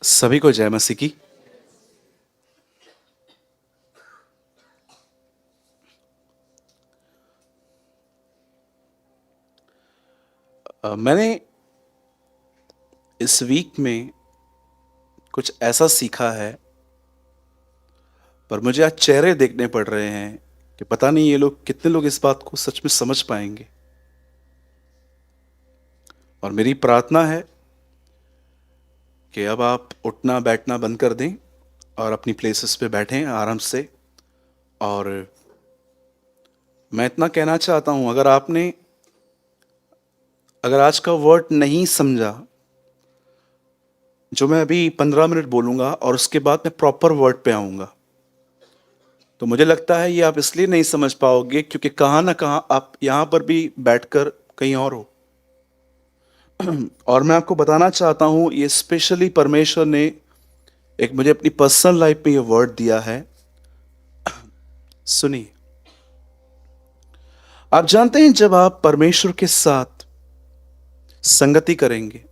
सभी को जय मसीह की। मैंने इस वीक में कुछ ऐसा सीखा है, पर मुझे आज चेहरे देखने पड़ रहे हैं कि पता नहीं ये लोग कितने लोग इस बात को सच में समझ पाएंगे। और मेरी प्रार्थना है कि अब आप उठना बैठना बंद कर दें और अपनी प्लेसेस पे बैठें आराम से। और मैं इतना कहना चाहता हूं, अगर आज का वर्ड नहीं समझा, जो मैं अभी 15 मिनट बोलूंगा और उसके बाद मैं प्रॉपर वर्ड पे आऊंगा, तो मुझे लगता है ये आप इसलिए नहीं समझ पाओगे क्योंकि कहाँ ना कहाँ आप यहाँ पर भी बैठकर कहीं और हो। और मैं आपको बताना चाहता हूँ, ये स्पेशली परमेश्वर ने एक मुझे अपनी पर्सनल लाइफ में ये वर्ड दिया है। सुनिए, आप जानते हैं जब आप परमेश्वर के साथ संगति करेंगे,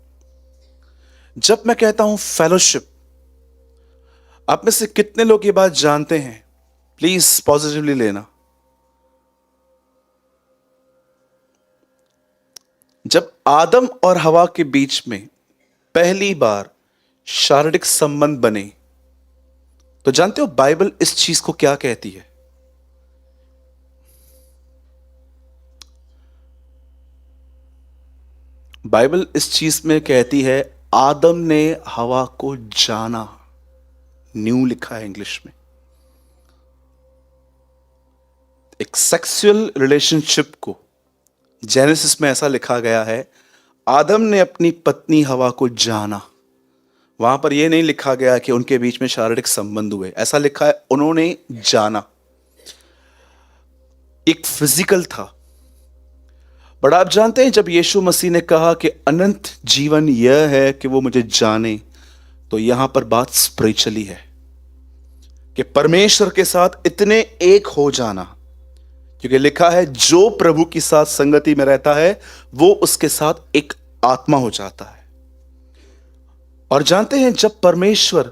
जब मैं कहता हूं फेलोशिप, आप में से कितने लोग ये बात जानते हैं? प्लीज पॉजिटिवली लेना। जब आदम और हवा के बीच में पहली बार शारीरिक संबंध बने, तो जानते हो बाइबल इस चीज को क्या कहती है? बाइबल इस चीज में कहती है, आदम ने हवा को जाना। न्यू लिखा है इंग्लिश में। एक सेक्सुअल रिलेशनशिप को जेनेसिस में ऐसा लिखा गया है, आदम ने अपनी पत्नी हवा को जाना। वहां पर यह नहीं लिखा गया कि उनके बीच में शारीरिक संबंध हुए, ऐसा लिखा है उन्होंने जाना। एक फिजिकल था। बट आप जानते हैं जब यीशु मसीह ने कहा कि अनंत जीवन यह है कि वो मुझे जाने, तो यहां पर बात स्पिरिचुअली है कि परमेश्वर के साथ इतने एक हो जाना। क्योंकि लिखा है जो प्रभु के साथ संगति में रहता है वो उसके साथ एक आत्मा हो जाता है। और जानते हैं जब परमेश्वर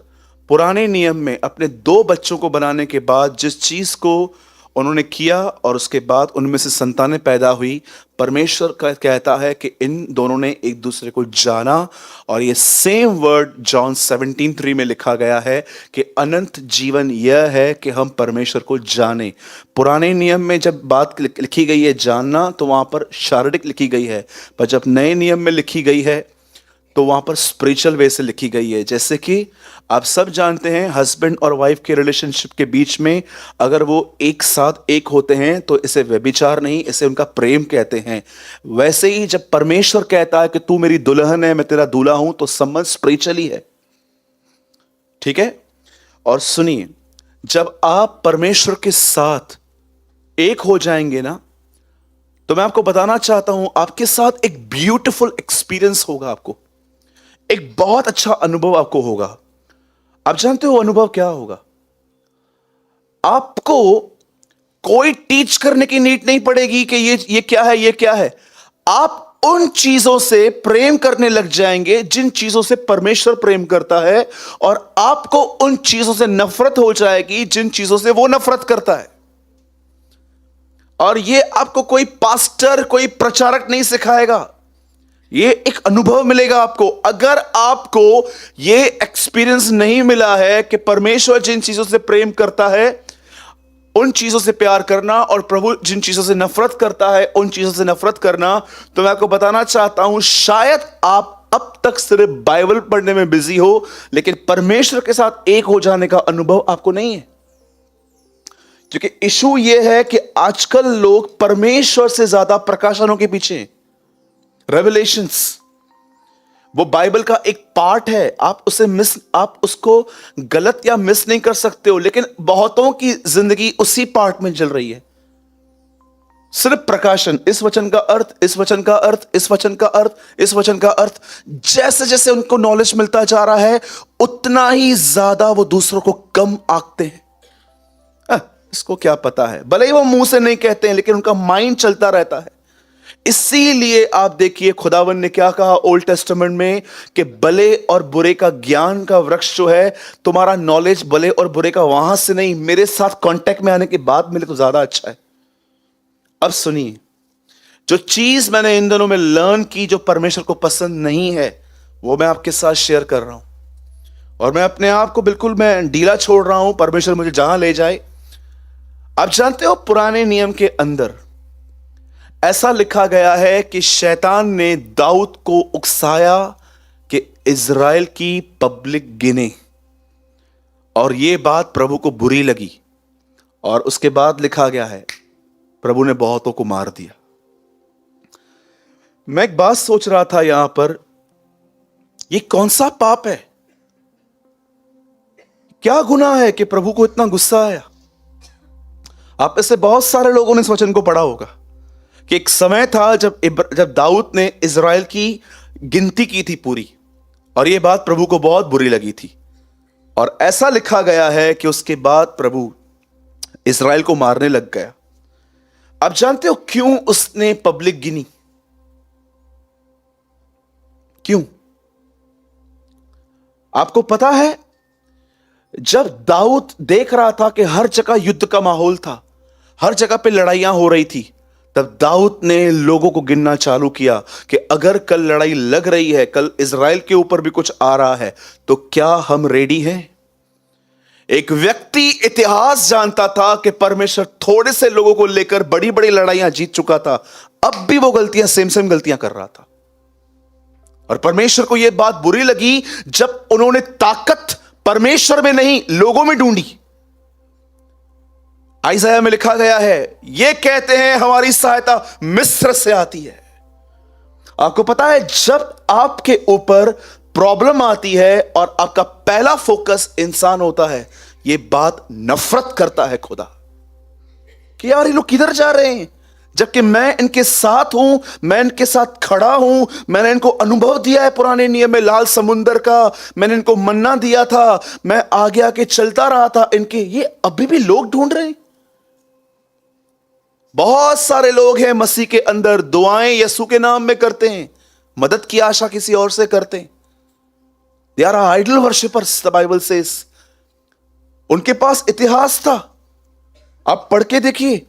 पुराने नियम में अपने दो बच्चों को बनाने के बाद जिस चीज को उन्होंने किया और उसके बाद उनमें से संतानें पैदा हुई, परमेश्वर का कहता है कि इन दोनों ने एक दूसरे को जाना। और ये सेम वर्ड जॉन 17:3 में लिखा गया है कि अनंत जीवन यह है कि हम परमेश्वर को जाने। पुराने नियम में जब बात लिखी गई है जानना, तो वहां पर शारीरिक लिखी गई है, पर जब नए नियम में लिखी गई है तो वहां पर स्पिरिचुअल वे से लिखी गई है। जैसे कि आप सब जानते हैं हस्बैंड और वाइफ के रिलेशनशिप के बीच में अगर वो एक साथ एक होते हैं तो इसे व्यभिचार नहीं, इसे उनका प्रेम कहते हैं। वैसे ही जब परमेश्वर कहता है कि तू मेरी दुल्हन है, मैं तेरा दूल्हा हूं, तो संबंध स्पिरिचुअली है। ठीक है? और सुनिए, जब आप परमेश्वर के साथ एक हो जाएंगे ना, तो मैं आपको बताना चाहता हूं आपके साथ एक ब्यूटीफुल एक्सपीरियंस होगा। आपको एक बहुत अच्छा अनुभव आपको होगा। आप जानते हो अनुभव क्या होगा? आपको कोई टीच करने की नीड नहीं पड़ेगी कि ये क्या है, ये क्या है। आप उन चीजों से प्रेम करने लग जाएंगे जिन चीजों से परमेश्वर प्रेम करता है, और आपको उन चीजों से नफरत हो जाएगी जिन चीजों से वो नफरत करता है। और ये आपको कोई पास्टर, कोई प्रचारक नहीं सिखाएगा, ये एक अनुभव मिलेगा आपको। अगर आपको ये एक्सपीरियंस नहीं मिला है कि परमेश्वर जिन चीजों से प्रेम करता है उन चीजों से प्यार करना, और प्रभु जिन चीजों से नफरत करता है उन चीजों से नफरत करना, तो मैं आपको बताना चाहता हूं शायद आप अब तक सिर्फ बाइबल पढ़ने में बिजी हो, लेकिन परमेश्वर के साथ एक हो जाने का अनुभव आपको नहीं है। क्योंकि इशू यह है कि आजकल लोग परमेश्वर से ज्यादा प्रकाशनों के पीछे हैं। रेवलेशंस वो बाइबल का एक पार्ट है, आप उसको गलत या मिस नहीं कर सकते हो, लेकिन बहुतों की जिंदगी उसी पार्ट में चल रही है। सिर्फ प्रकाशन, इस वचन का अर्थ, इस वचन का अर्थ, इस वचन का अर्थ, इस वचन का अर्थ। जैसे जैसे उनको नॉलेज मिलता जा रहा है उतना ही ज्यादा वो दूसरों को कम आंकते हैं। इसको क्या पता है, भले ही वो मुंह से नहीं कहते हैं, लेकिन उनका माइंड चलता रहता है। इसीलिए आप देखिए खुदावन ने क्या कहा ओल्ड टेस्टामेंट में कि भले और बुरे का ज्ञान का वृक्ष जो है, तुम्हारा नॉलेज भले और बुरे का वहां से नहीं, मेरे साथ कांटेक्ट में आने के बाद मिले तो ज्यादा अच्छा है। अब सुनिए, जो चीज मैंने इन दिनों में लर्न की जो परमेश्वर को पसंद नहीं है, वो मैं आपके साथ शेयर कर रहा हूं। और मैं अपने आप को बिल्कुल मैं ढीला छोड़ रहा हूं, परमेश्वर मुझे जहां ले जाए। आप जानते हो पुराने नियम के अंदर ऐसा लिखा गया है कि शैतान ने दाऊद को उकसाया कि इज़राइल की पब्लिक गिने, और यह बात प्रभु को बुरी लगी, और उसके बाद लिखा गया है प्रभु ने बहुतों को मार दिया। मैं एक बात सोच रहा था यहां पर, यह कौन सा पाप है, क्या गुनाह है कि प्रभु को इतना गुस्सा आया। आप में से बहुत सारे लोगों ने इस वचन को पढ़ा होगा कि एक समय था जब दाऊद ने इज़राइल की गिनती की थी पूरी, और यह बात प्रभु को बहुत बुरी लगी थी, और ऐसा लिखा गया है कि उसके बाद प्रभु इज़राइल को मारने लग गया। आप जानते हो क्यों उसने पब्लिक गिनी? क्यों? आपको पता है, जब दाऊद देख रहा था कि हर जगह युद्ध का माहौल था, हर जगह पे लड़ाइयां हो रही थी, तब दाऊद ने लोगों को गिनना चालू किया कि अगर कल लड़ाई लग रही है, कल इज़राइल के ऊपर भी कुछ आ रहा है, तो क्या हम रेडी हैं? एक व्यक्ति इतिहास जानता था कि परमेश्वर थोड़े से लोगों को लेकर बड़ी बड़ी लड़ाइयां जीत चुका था, अब भी वो गलतियां सेम गलतियां कर रहा था। और परमेश्वर को यह बात बुरी लगी जब उन्होंने ताकत परमेश्वर में नहीं लोगों में ढूंढी। आइज़ाया में लिखा गया है, ये कहते हैं हमारी सहायता मिस्र से आती है। आपको पता है, जब आपके ऊपर प्रॉब्लम आती है और आपका पहला फोकस इंसान होता है, यह बात नफरत करता है खुदा कि यार ये लोग किधर जा रहे हैं, जबकि मैं इनके साथ हूं, मैं इनके साथ खड़ा हूं, मैंने इनको अनुभव दिया है पुराने नियम में लाल समुंदर का, मैंने इनको मन्ना दिया था, मैं आगे आगे चलता रहा था इनके, ये अभी भी लोग ढूंढ रहे हैं। बहुत सारे लोग हैं मसीह के अंदर, दुआएं यीशु के नाम में करते हैं, मदद की आशा किसी और से करते हैं। They are idol worshippers, the Bible says. उनके पास इतिहास था, आप पढ़ के देखिए,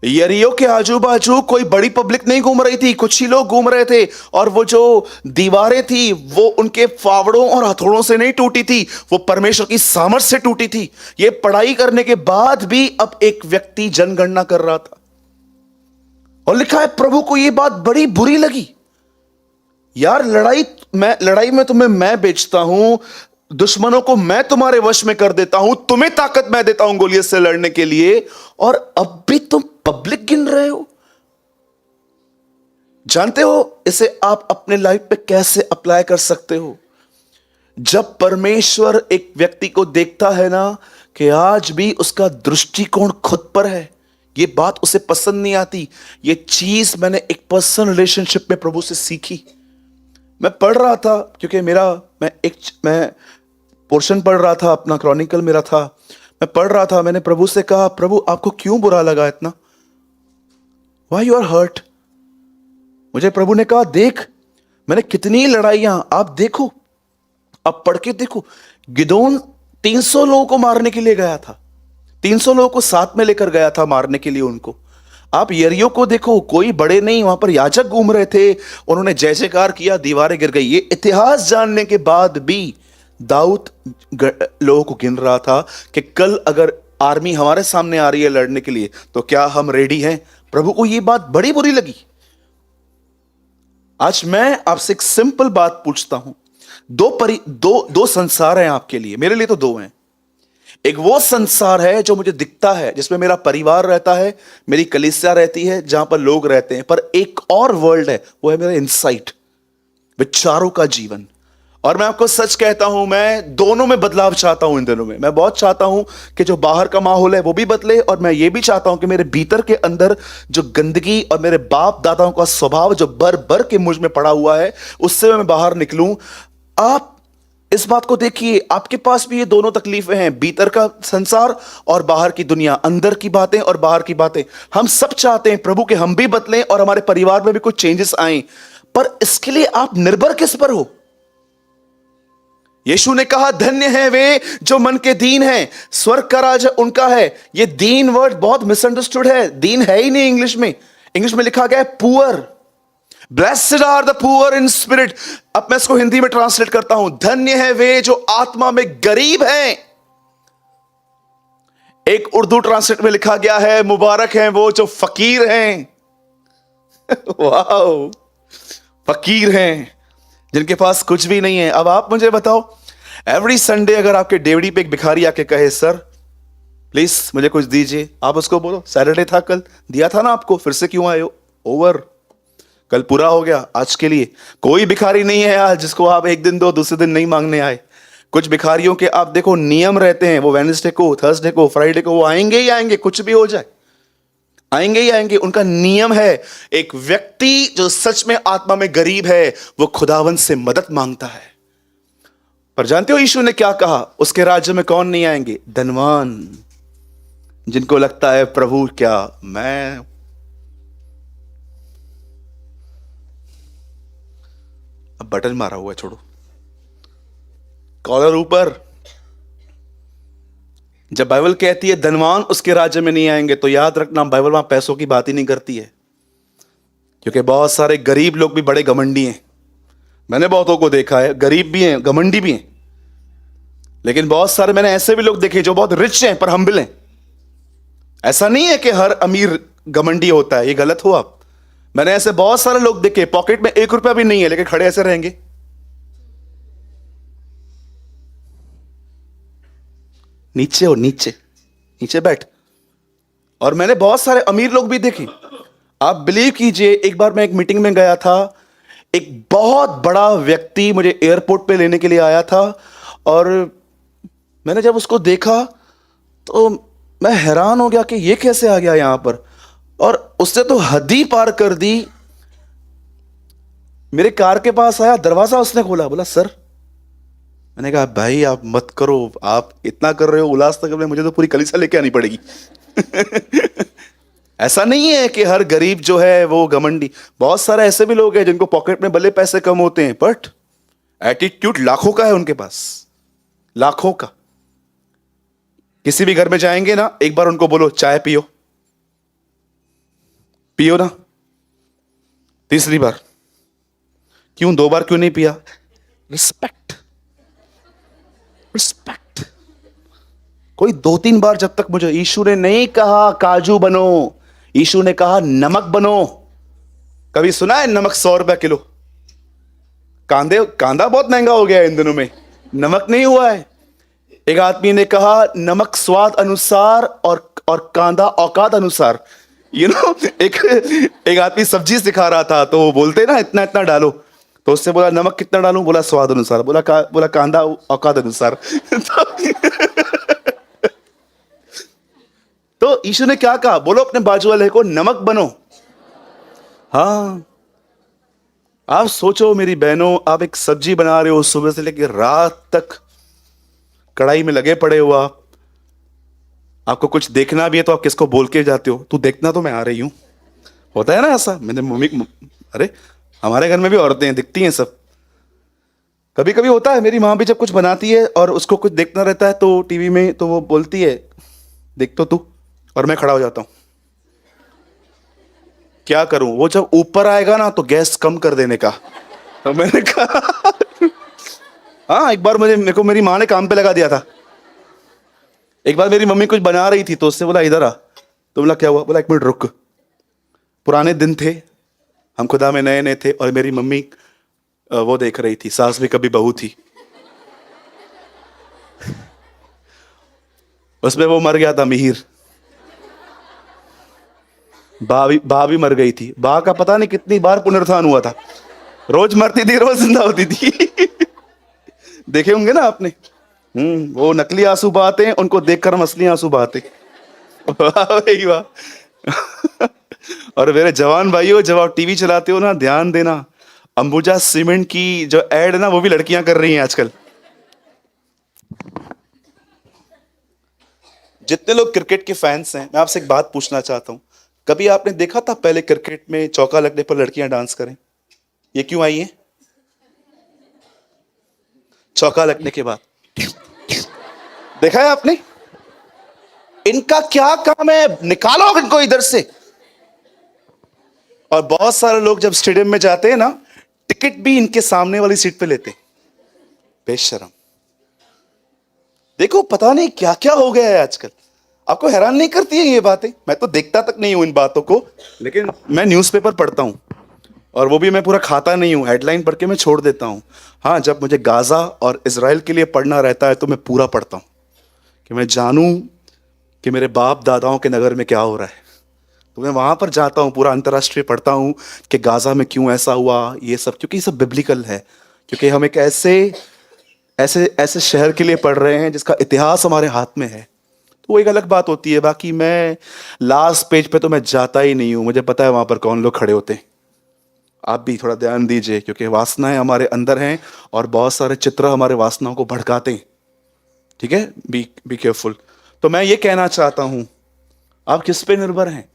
यरीहो के आजू बाजू कोई बड़ी पब्लिक नहीं घूम रही थी, कुछ ही लोग घूम रहे थे, और वो जो दीवारें थी वो उनके फावड़ों और हथौड़ों से नहीं टूटी थी, वो परमेश्वर की सामर्थ से टूटी थी। ये पढ़ाई करने के बाद भी अब एक व्यक्ति जनगणना कर रहा था, और लिखा है प्रभु को ये बात बड़ी बुरी लगी। यार लड़ाई में तुम्हें मैं बेचता हूं, दुश्मनों को मैं तुम्हारे वश में कर देता हूं, तुम्हें ताकत मैं देता हूं गोलियत से लड़ने के लिए, और अब भी तुम पब्लिक गिन रहे हो। जानते हो इसे आप अपने लाइफ पे कैसे अप्लाई कर सकते हो? जब परमेश्वर एक व्यक्ति को देखता है ना कि आज भी उसका दृष्टिकोण खुद पर है, ये बात उसे पसंद नहीं आती। ये चीज मैंने एक पर्सनल रिलेशनशिप में प्रभु से सीखी। मैं पढ़ रहा था, क्योंकि मैं पोर्शन पढ़ रहा था, अपना क्रॉनिकल मेरा था, मैं पढ़ रहा था, मैंने प्रभु से कहा, प्रभु आपको क्यों बुरा लगा इतना? Why you are hurt? मुझे प्रभु ने कहा, देख मैंने कितनी लड़ाइयां, आप देखो, आप पढ़ के देखो, गिदोन 300 लोगों को मारने के लिए गया था, 300 लोगों को साथ में लेकर गया था मारने के लिए उनको। आप यरीहो को देखो, कोई बड़े नहीं, वहां पर याजक घूम रहे थे, उन्होंने जय जयकार किया, दीवारें गिर गई। ये इतिहास जानने के बाद भी दाऊद लोगों को गिन रहा था कि कल अगर आर्मी हमारे सामने आ रही है लड़ने के लिए, तो क्या हम रेडी हैं? प्रभु को यह बात बड़ी बुरी लगी। आज मैं आपसे एक सिंपल बात पूछता हूं, दो संसार हैं आपके लिए, मेरे लिए तो दो हैं। एक वो संसार है जो मुझे दिखता है, जिसमें मेरा परिवार रहता है, मेरी कलीसिया रहती है, जहां पर लोग रहते हैं, पर एक और वर्ल्ड है, वो है मेरा इनसाइट, विचारों का जीवन। और मैं आपको सच कहता हूं, मैं दोनों में बदलाव चाहता हूं इन दिनों में। मैं बहुत चाहता हूं कि जो बाहर का माहौल है वो भी बदले, और मैं ये भी चाहता हूं कि मेरे भीतर के अंदर जो गंदगी और मेरे बाप दादाओं का स्वभाव जो बर बर के मुझ में पड़ा हुआ है, उससे मैं बाहर निकलूं। आप इस बात को देखिए, आपके पास भी ये दोनों तकलीफें हैं, भीतर का संसार और बाहर की दुनिया, अंदर की बातें और बाहर की बातें। हम सब चाहते हैं प्रभु के हम भी बदलें और हमारे परिवार में भी कुछ चेंजेस आए, पर इसके लिए आप निर्भर किस पर हो? यीशु ने कहा धन्य है वे जो मन के दीन हैं, स्वर्ग का राज उनका है। ये दीन वर्ड बहुत मिसअंडरस्टूड है, दीन है ही नहीं इंग्लिश में। इंग्लिश में लिखा गया है poor. Blessed are the poor in spirit. अब मैं इसको हिंदी में ट्रांसलेट करता हूं, धन्य है वे जो आत्मा में गरीब हैं। एक उर्दू ट्रांसलेट में लिखा गया है मुबारक हैं वो जो फकीर हैं। वाह, फकीर हैं जिनके पास कुछ भी नहीं है। अब आप मुझे बताओ, एवरी संडे अगर आपके डेवड़ी पे एक भिखारी आके कहे सर प्लीज मुझे कुछ दीजिए, आप उसको बोलो सैटरडे था कल, दिया था ना आपको, फिर से क्यों आए हो? ओवर, कल पूरा हो गया आज के लिए। कोई भिखारी नहीं है आज जिसको आप एक दिन दो, दूसरे दिन नहीं मांगने आए। कुछ भिखारियों के आप देखो नियम रहते हैं, वो वेडनेसडे को, थर्सडे को, फ्राइडे को वो आएंगे ही आएंगे, कुछ भी हो जाए आएंगे ही आएंगे, उनका नियम है। एक व्यक्ति जो सच में आत्मा में गरीब है वो खुदावन से मदद मांगता है। पर जानते हो यीशु ने क्या कहा? उसके राज्य में कौन नहीं आएंगे? धनवान, जिनको लगता है प्रभु क्या मैं, अब बटन मारा हुआ है, छोड़ो, कॉलर ऊपर। जब बाइबल कहती है धनवान उसके राज्य में नहीं आएंगे, तो याद रखना बाइबल वहां पैसों की बात ही नहीं करती है, क्योंकि बहुत सारे गरीब लोग भी बड़े घमंडी हैं। मैंने बहुतों को देखा है, गरीब भी हैं, घमंडी भी हैं, लेकिन बहुत सारे मैंने ऐसे भी लोग देखे जो बहुत रिच हैं पर हम्बल हैं। ऐसा नहीं है कि हर अमीर घमंडी होता है, ये गलत हो आप। मैंने ऐसे बहुत सारे लोग देखे, पॉकेट में 1 रुपया भी नहीं है लेकिन खड़े ऐसे रहेंगे। नीचे हो, नीचे नीचे बैठ। और मैंने बहुत सारे अमीर लोग भी देखे। आप बिलीव कीजिए, एक बार मैं एक मीटिंग में गया था, एक बहुत बड़ा व्यक्ति मुझे एयरपोर्ट पे लेने के लिए आया था, और मैंने जब उसको देखा तो मैं हैरान हो गया कि ये कैसे आ गया यहां पर। और उसने तो हद ही पार कर दी। मेरे कार के पास आया, दरवाजा उसने खोला, बोला सर। मैंने कहा भाई आप मत करो, आप इतना कर रहे हो उल्लासनगर में, मुझे तो पूरी कलीसिया लेके आनी पड़ेगी। ऐसा नहीं है कि हर गरीब जो है वो घमंडी। बहुत सारे ऐसे भी लोग हैं जिनको पॉकेट में भले पैसे कम होते हैं, बट एटीट्यूड लाखों का है उनके पास, लाखों का। किसी भी घर में जाएंगे ना, एक बार उनको बोलो चाय पियो, पियो ना। तीसरी बार क्यों, 2 बार क्यों नहीं पिया? Respect, respect. कोई 2-3 बार, जब तक मुझे, यीशु ने नहीं कहा काजू बनो, यीशु ने कहा नमक बनो। कभी सुना है नमक 100 रुपए किलो? कांदा बहुत महंगा हो गया है इन दिनों में, नमक नहीं हुआ है। एक आदमी ने कहा नमक स्वाद अनुसार और कांदा औकात अनुसार। एक आदमी सब्जी सिखा रहा था, तो वो बोलते ना इतना इतना डालो, तो उससे बोला नमक कितना डालूं? बोला स्वाद अनुसार। बोला कांदा औकात अनुसार। तो यीशु ने क्या कहा? बोलो अपने बाजू वाले को नमक बनो। हाँ, आप सोचो मेरी बहनों, आप एक सब्जी बना रहे हो, सुबह से लेकर रात तक कढ़ाई में लगे पड़े हो आप। आपको कुछ देखना भी है तो आप किसको बोल के जाते हो? तू देखना, तो मैं आ रही हूं। होता है ना ऐसा। मैंने मम्मी, अरे हमारे घर में भी औरतें हैं, दिखती हैं सब। कभी कभी होता है, मेरी माँ भी जब कुछ बनाती है और उसको कुछ देखना रहता है तो टीवी में, तो वो बोलती है देख तो तू, और मैं खड़ा हो जाता हूं। क्या करूं? वो जब ऊपर आएगा ना तो गैस कम कर देने का। तो मैंने कहा हाँ, एक बार मेरे को मेरी माँ ने काम पे लगा दिया था। एक बार मेरी मम्मी कुछ बना रही थी तो उससे बोला इधर आ। तो बोला क्या हुआ? बोला 1 मिनट रुक। पुराने दिन थे, हम खुदा में नए नए थे, और मेरी मम्मी वो देख रही थी, सास भी कभी बहू थी। उसमें वो मर गया था मिहिर, बा भी मर गई थी। बा का पता नहीं कितनी बार पुनरुत्थान हुआ था, रोज मरती थी रोज जिंदा होती थी। देखे होंगे ना आपने। वो नकली आंसू बहाते हैं, उनको देखकर हम असली आंसू बहाते। वाह वाह। और मेरे जवान भाइयों, जब आप टीवी चलाते हो ना, ध्यान देना, अंबुजा सीमेंट की जो एड है ना, वो भी लड़कियां कर रही हैं आजकल। जितने लोग क्रिकेट के फैंस हैं, मैं आपसे एक बात पूछना चाहता हूं। कभी आपने देखा था पहले क्रिकेट में चौका लगने पर लड़कियां डांस करें? ये क्यों आई है? चौका लगने के बाद देखा है आपने? इनका क्या काम है? निकालो इनको इधर से। और बहुत सारे लोग जब स्टेडियम में जाते हैं ना, टिकट भी इनके सामने वाली सीट पे लेते हैं। बेशरम। देखो, पता नहीं क्या क्या हो गया है आजकल। आपको हैरान नहीं करती है ये बातें? मैं तो देखता तक नहीं हूं इन बातों को, लेकिन मैं न्यूज़पेपर पढ़ता हूं, और वो भी मैं पूरा खाता नहीं हूं, हेडलाइन पढ़ के मैं छोड़ देता हूं। हाँ, जब मुझे गाजा और इजराइल के लिए पढ़ना रहता है तो मैं पूरा पढ़ता हूं, कि मैं जानूं कि मेरे बाप दादाओं के नगर में क्या हो रहा है। तो मैं वहां पर जाता हूँ, पूरा अंतर्राष्ट्रीय पढ़ता हूँ कि गाजा में क्यों ऐसा हुआ, ये सब, क्योंकि ये सब बिब्लिकल है। क्योंकि हम एक ऐसे ऐसे ऐसे शहर के लिए पढ़ रहे हैं जिसका इतिहास हमारे हाथ में है। तो वो एक अलग बात होती है। बाकी मैं लास्ट पेज पे तो मैं जाता ही नहीं हूँ, मुझे पता है वहां पर कौन लोग खड़े होते हैं। आप भी थोड़ा ध्यान दीजिए, क्योंकि वासनाएं हमारे अंदर हैं और बहुत सारे चित्र हमारे वासनाओं को भड़काते हैं। ठीक है, बी केयरफुल। तो मैं ये कहना चाहता हूं, आप किस पे निर्भर हैं?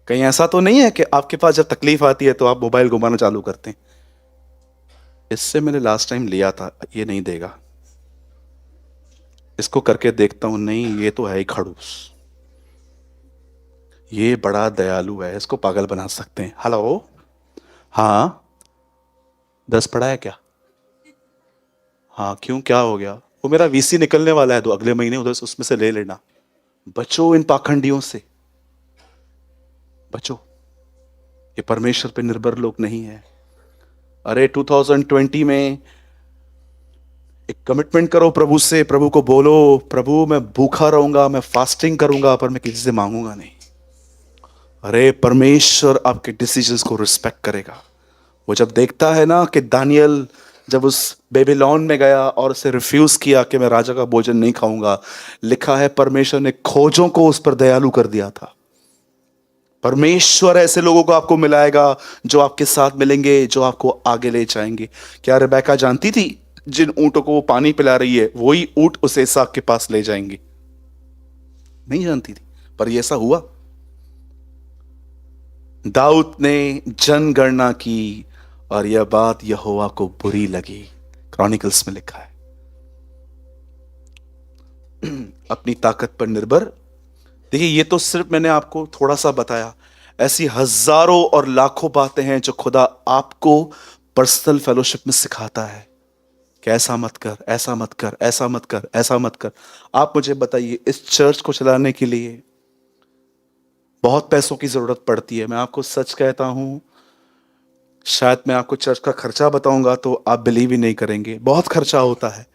कहीं ऐसा तो नहीं है कि आपके पास जब तकलीफ आती है तो आप मोबाइल घुमाना चालू करते हैं? इससे मैंने लास्ट टाइम लिया था, ये नहीं देगा। इसको करके देखता हूं, नहीं ये तो है ही खड़ूस, ये बड़ा दयालु है, इसको पागल बना सकते हैं। हेलो, हाँ, 10 पड़ा है क्या? हाँ, क्यों, क्या हो गया? वो मेरा वीसी निकलने वाला है तो अगले महीने, उधर से उसमें से ले लेना। बचो इन पाखंडियों से, बचो। ये परमेश्वर पे निर्भर लोग नहीं है। अरे 2020 में एक कमिटमेंट करो प्रभु से, प्रभु को बोलो, प्रभु मैं भूखा रहूंगा, मैं फास्टिंग करूंगा, पर मैं किसी से मांगूंगा नहीं। अरे परमेश्वर आपके डिसीजंस को रिस्पेक्ट करेगा। वो जब देखता है ना कि दानियल जब उस बेबीलोन में गया और उसे रिफ्यूज किया कि मैं राजा का भोजन नहीं खाऊंगा, लिखा है परमेश्वर ने खोजों को उस पर दयालु कर दिया था। परमेश्वर ऐसे लोगों को आपको मिलाएगा जो आपके साथ मिलेंगे, जो आपको आगे ले जाएंगे। क्या रेबेका जानती थी जिन ऊंटों को वो पानी पिला रही है वही ऊंट उसे इसहाक के पास ले जाएंगे? नहीं जानती थी, पर ये ऐसा हुआ। दाऊद ने जनगणना की और यह बात यहोवा को बुरी लगी, क्रॉनिकल्स में लिखा है। अपनी ताकत पर निर्भर। देखिए, ये तो सिर्फ मैंने आपको थोड़ा सा बताया, ऐसी हजारों और लाखों बातें हैं जो खुदा आपको पर्सनल फेलोशिप में सिखाता है कि ऐसा मत कर, ऐसा मत कर, ऐसा मत कर, ऐसा मत कर। आप मुझे बताइए, इस चर्च को चलाने के लिए बहुत पैसों की जरूरत पड़ती है। मैं आपको सच कहता हूं, शायद मैं आपको चर्च का खर्चा बताऊंगा तो आप बिलीव ही नहीं करेंगे, बहुत खर्चा होता है।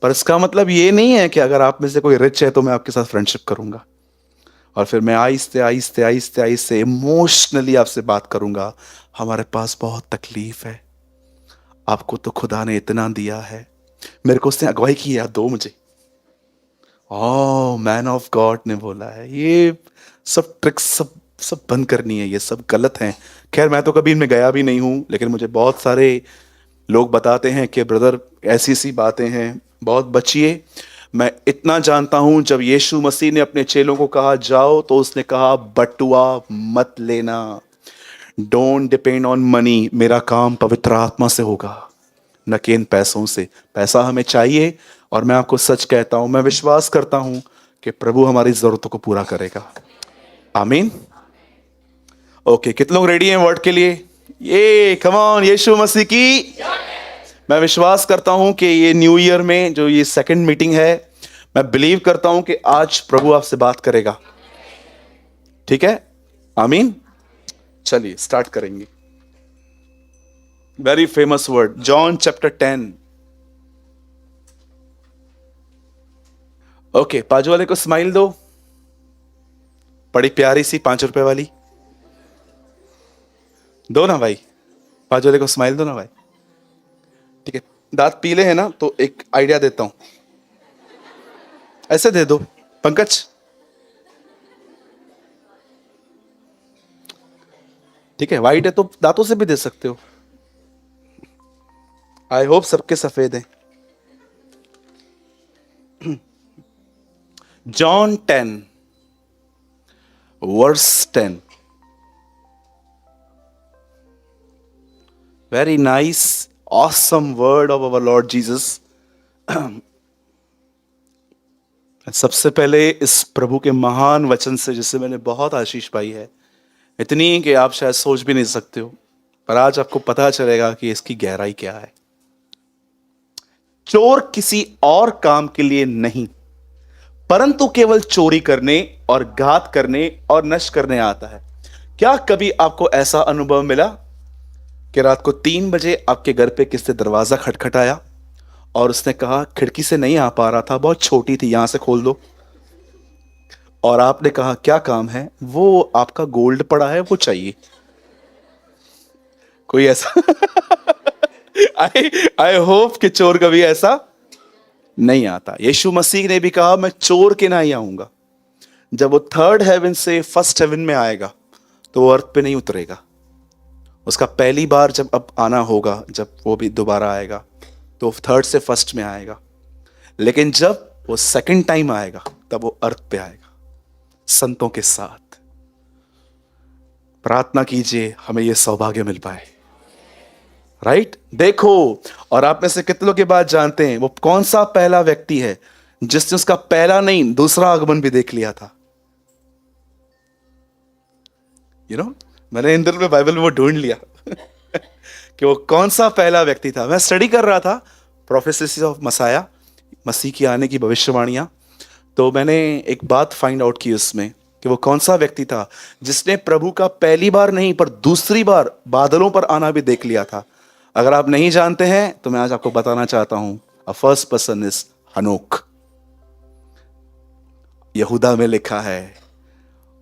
पर इसका मतलब ये नहीं है कि अगर आप में से कोई रिच है तो मैं आपके साथ फ्रेंडशिप करूंगा और फिर मैं आहिस्ते आहिस्ते आहिस्ते आहिस्ते इमोशनली आपसे बात करूंगा। हमारे पास बहुत तकलीफ है, आपको तो खुदा ने इतना दिया है। मेरे को उसने अगुवाई की, याद दो मुझे। ओ मैन ऑफ गॉड ने बोला है, ये सब ट्रिक्स सब सब बंद करनी है, ये सब गलत हैं। खैर, मैं तो कभी इनमें गया भी नहीं हूं, लेकिन मुझे बहुत सारे लोग बताते हैं कि ब्रदर ऐसी सी बातें हैं, बहुत बचिए। मैं इतना जानता हूं, जब यीशु मसीह ने अपने चेलों को कहा जाओ, तो उसने कहा बटुआ मत लेना, डोंट डिपेंड ऑन मनी, मेरा काम पवित्र आत्मा से होगा न कि इन पैसों से। पैसा हमें चाहिए, और मैं आपको सच कहता हूं, मैं विश्वास करता हूं कि प्रभु हमारी जरूरतों को पूरा करेगा। आमीन। ओके, कितने लोग रेडी हैं वर्ड के लिए? ये कम ऑन, यीशु मसीह की। मैं विश्वास करता हूं कि ये न्यू ईयर में जो ये सेकंड मीटिंग है, मैं बिलीव करता हूं कि आज प्रभु आपसे बात करेगा। ठीक है, आमीन। चलिए स्टार्ट करेंगे। Very famous word, John chapter 10। Okay, बाजू वाले को स्माइल दो, बड़ी प्यारी सी 5 रुपए वाली दो ना भाई, बाजू वाले को स्माइल दो ना भाई। ठीक है, दांत पीले हैं ना, तो एक आइडिया देता हूं, ऐसे दे दो पंकज। ठीक है, वाइट है तो दांतों से भी दे सकते हो। आई होप सबके सफेद हैं। John 10 verse 10. Very nice, awesome word of our Lord Jesus. सबसे पहले इस प्रभु के महान वचन से जिससे मैंने बहुत आशीष पाई है, इतनी कि आप शायद सोच भी नहीं सकते हो, पर आज आपको पता चलेगा कि इसकी गहराई क्या है। चोर किसी और काम के लिए नहीं, परंतु केवल चोरी करने और घात करने और नष्ट करने आता है। क्या कभी आपको ऐसा अनुभव मिला कि रात को 3 बजे आपके घर पे किसने दरवाजा खटखटाया और उसने कहा खिड़की से नहीं आ पा रहा था, बहुत छोटी थी, यहां से खोल दो, और आपने कहा क्या काम है? वो आपका गोल्ड पड़ा है, वो चाहिए। कोई ऐसा आई होप कि चोर कभी ऐसा नहीं आता। यीशु मसीह ने भी कहा मैं चोर के ना ही आऊंगा। जब वो 3rd हेवन से 1st हेवन में आएगा तो वो अर्थ पे नहीं उतरेगा। उसका पहली बार जब अब आना होगा, जब वो भी दोबारा आएगा तो 3rd से 1st में आएगा, लेकिन जब वो 2nd टाइम आएगा तब वो अर्थ पे आएगा संतों के साथ। प्रार्थना कीजिए हमें यह सौभाग्य मिल पाए, राइट? देखो, और आप में से कितने लोग ये बात जानते हैं वो कौन सा पहला व्यक्ति है जिसने उसका पहला नहीं दूसरा आगमन भी देख लिया था? मैंने इन दिनों में बाइबल में वो ढूंढ लिया कि वो कौन सा पहला व्यक्ति था। मैं स्टडी कर रहा था प्रोफेसीज ऑफ मसाया, मसीह की आने की भविष्यवाणियां, तो मैंने एक बात फाइंड आउट की उसमें कि वो कौन सा व्यक्ति था जिसने प्रभु का पहली बार नहीं पर दूसरी बार बादलों पर आना भी देख लिया था। अगर आप नहीं जानते हैं तो मैं आज आपको बताना चाहता हूं। अ फर्स्ट पर्सन इज हनोक। यहूदा में लिखा है,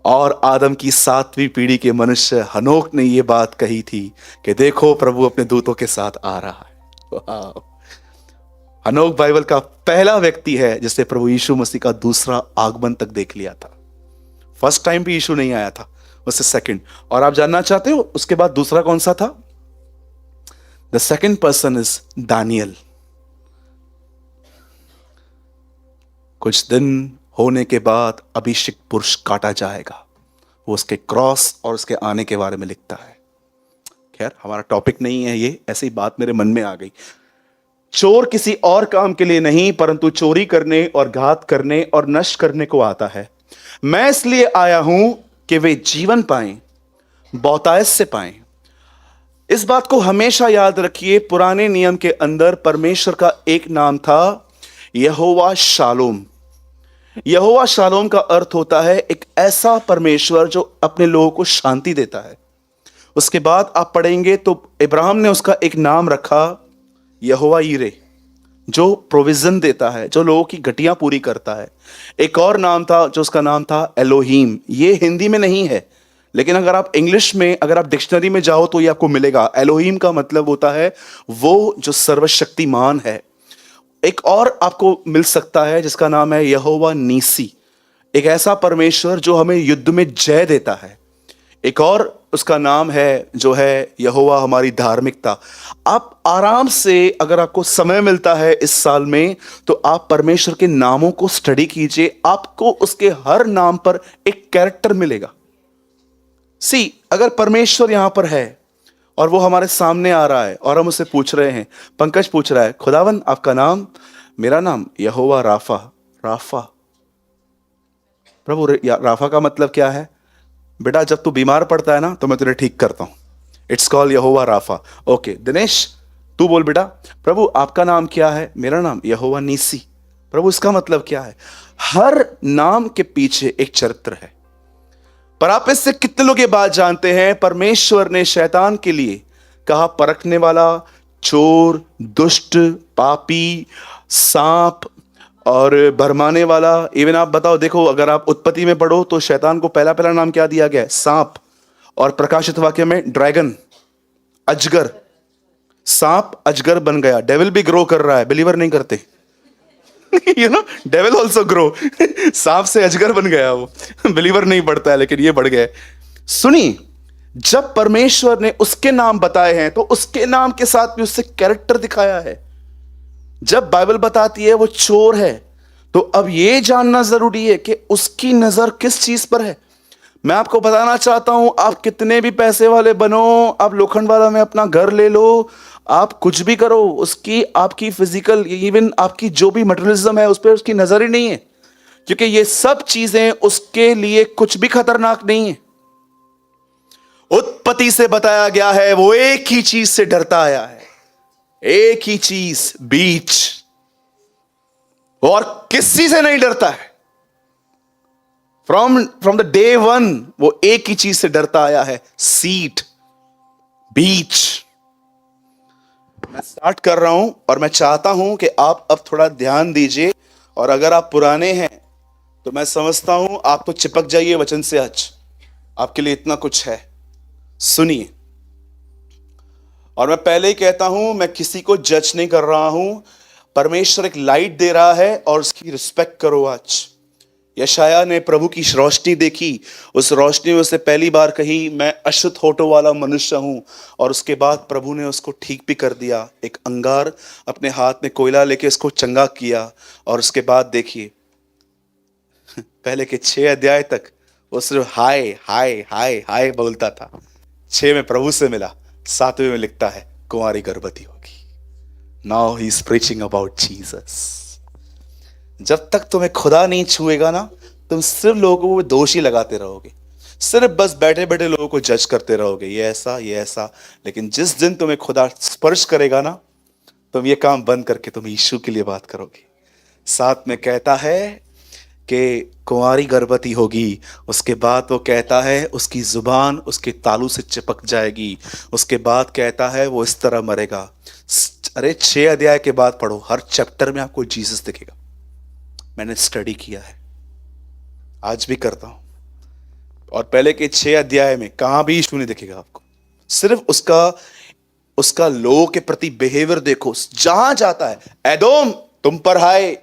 और आदम की 7वीं पीढ़ी के मनुष्य हनोक ने यह बात कही थी कि देखो प्रभु अपने दूतों के साथ आ रहा है। हनोक बाइबल का पहला व्यक्ति है जिसने प्रभु यीशु मसीह का दूसरा आगमन तक देख लिया था। फर्स्ट टाइम भी यीशु नहीं आया था, उससे 2nd। और आप जानना चाहते हो उसके बाद दूसरा कौन सा था? The 2nd person is Daniel. कुछ दिन होने के बाद अभिषिक्त पुरुष काटा जाएगा। वो उसके क्रॉस और उसके आने के बारे में लिखता है। खैर हमारा टॉपिक नहीं है ये, ऐसी बात मेरे मन में आ गई। चोर किसी और काम के लिए नहीं परंतु चोरी करने और घात करने और नष्ट करने को आता है। मैं इसलिए आया हूं कि वे जीवन पाएं, बहुतायत से पाएं। इस बात को हमेशा याद रखिए, पुराने नियम के अंदर परमेश्वर का एक नाम था यहोवा शालोम। यहोवा शालोम का अर्थ होता है एक ऐसा परमेश्वर जो अपने लोगों को शांति देता है। उसके बाद आप पढ़ेंगे तो इब्राहिम ने उसका एक नाम रखा यहोवा यीरे, जो प्रोविजन देता है, जो लोगों की घटियां पूरी करता है। एक और नाम था जो उसका नाम था एलोहीम। ये हिंदी में नहीं है, लेकिन अगर आप इंग्लिश में, अगर आप डिक्शनरी में जाओ तो ये आपको मिलेगा। एलोहीम का मतलब होता है वो जो सर्वशक्तिमान है। एक और आपको मिल सकता है जिसका नाम है यहोवा नीसी, एक ऐसा परमेश्वर जो हमें युद्ध में जय देता है। एक और उसका नाम है जो है यहोवा हमारी धार्मिकता। आप आराम से, अगर आपको समय मिलता है इस साल में, तो आप परमेश्वर के नामों को स्टडी कीजिए। आपको उसके हर नाम पर एक कैरेक्टर मिलेगा। अगर परमेश्वर यहां पर है और वो हमारे सामने आ रहा है और हम उससे पूछ रहे हैं, पंकज पूछ रहा है खुदावन आपका नाम? मेरा नाम यहोवा राफा। राफा, प्रभु राफा का मतलब क्या है? बेटा जब तू बीमार पड़ता है ना तो मैं तुझे ठीक करता हूं। इट्स कॉल्ड यहोवा राफा। ओके दिनेश तू बोल बेटा, प्रभु आपका नाम क्या है? मेरा नाम यहोवा नीसी। प्रभु इसका मतलब क्या है? हर नाम के पीछे एक चरित्र है। पर आप इससे कितने लोग ये बात जानते हैं? परमेश्वर ने शैतान के लिए कहा परखने वाला, चोर, दुष्ट, पापी, सांप और भरमाने वाला। इवन आप बताओ, देखो अगर आप उत्पत्ति में पढ़ो तो शैतान को पहला पहला नाम क्या दिया गया है? सांप। और प्रकाशित वाक्य में ड्रैगन, अजगर। सांप अजगर बन गया। डेविल भी ग्रो कर रहा है, बिलीवर नहीं करते डेविल ऑल्सो ग्रो। सांप से अजगर बन गया वो, बिलीवर नहीं बढ़ता है, लेकिन ये बढ़ गया। सुनिए, जब परमेश्वर ने उसके नाम बताए हैं तो उसके नाम के साथ भी उससे कैरेक्टर दिखाया है। जब बाइबल बताती है वो चोर है तो अब ये जानना जरूरी है कि उसकी नजर किस चीज पर है। मैं आपको बताना चाहता हूं, आप कितने भी पैसे वाले बनो, आप लोखंडवाला में अपना घर ले लो, आप कुछ भी करो, उसकी आपकी फिजिकल इवन आपकी जो भी मटेरियलिज्म है उस पर उसकी नजर ही नहीं है, क्योंकि ये सब चीजें उसके लिए कुछ भी खतरनाक नहीं है। उत्पत्ति से बताया गया है वो एक ही चीज से डरता आया है, एक ही चीज, बीच, और किसी से नहीं डरता है। फ्रॉम द डे वन वो एक ही चीज से डरता आया है, सीट, बीच। मैं स्टार्ट कर रहा हूं और मैं चाहता हूं कि आप अब थोड़ा ध्यान दीजिए, और अगर आप पुराने हैं तो मैं समझता हूं आप तो चिपक जाइए वचन से आज, आपके लिए इतना कुछ है। सुनिए, और मैं पहले ही कहता हूं मैं किसी को जज नहीं कर रहा हूं, परमेश्वर एक लाइट दे रहा है और उसकी रिस्पेक्ट करो। आज यशाया ने प्रभु की रोशनी देखी, उस रोशनी में उसे पहली बार कही मैं अशुद्ध होठों वाला मनुष्य हूं, और उसके बाद प्रभु ने उसको ठीक भी कर दिया। एक अंगार अपने हाथ में कोयला लेके उसको चंगा किया, और उसके बाद देखिए पहले के 6 अध्याय तक वो सिर्फ हाय हाय हाय हाय बोलता था। 6 में प्रभु से मिला, 7वें में लिखता है कुंवारी गर्भवती होगी। Now he is preaching about Jesus. जब तक तुम्हें खुदा नहीं छुएगा ना, तुम सिर्फ लोगों को दोषी लगाते रहोगे, सिर्फ बस बैठे बैठे लोगों को जज करते रहोगे, ये ऐसा ये ऐसा। लेकिन जिस दिन तुम्हें खुदा स्पर्श करेगा ना, तुम ये काम बंद करके तुम यीशु के लिए बात करोगे। साथ में कहता है कि कुंवारी गर्भवती होगी, उसके बाद वो कहता है उसकी जुबान उसके तालू से चिपक जाएगी, उसके बाद कहता है वो इस तरह मरेगा। अरे 6 अध्याय के बाद पढ़ो, हर चैप्टर में आपको जीसस दिखेगा। मैंने स्टडी किया है, आज भी करता हूं, और पहले के 6 अध्याय में कहां भी यीशु नहीं दिखेगा आपको। सिर्फ उसका लोगों के प्रति बिहेवियर देखो, जहां जाता है, एदोम तुम पर हाय,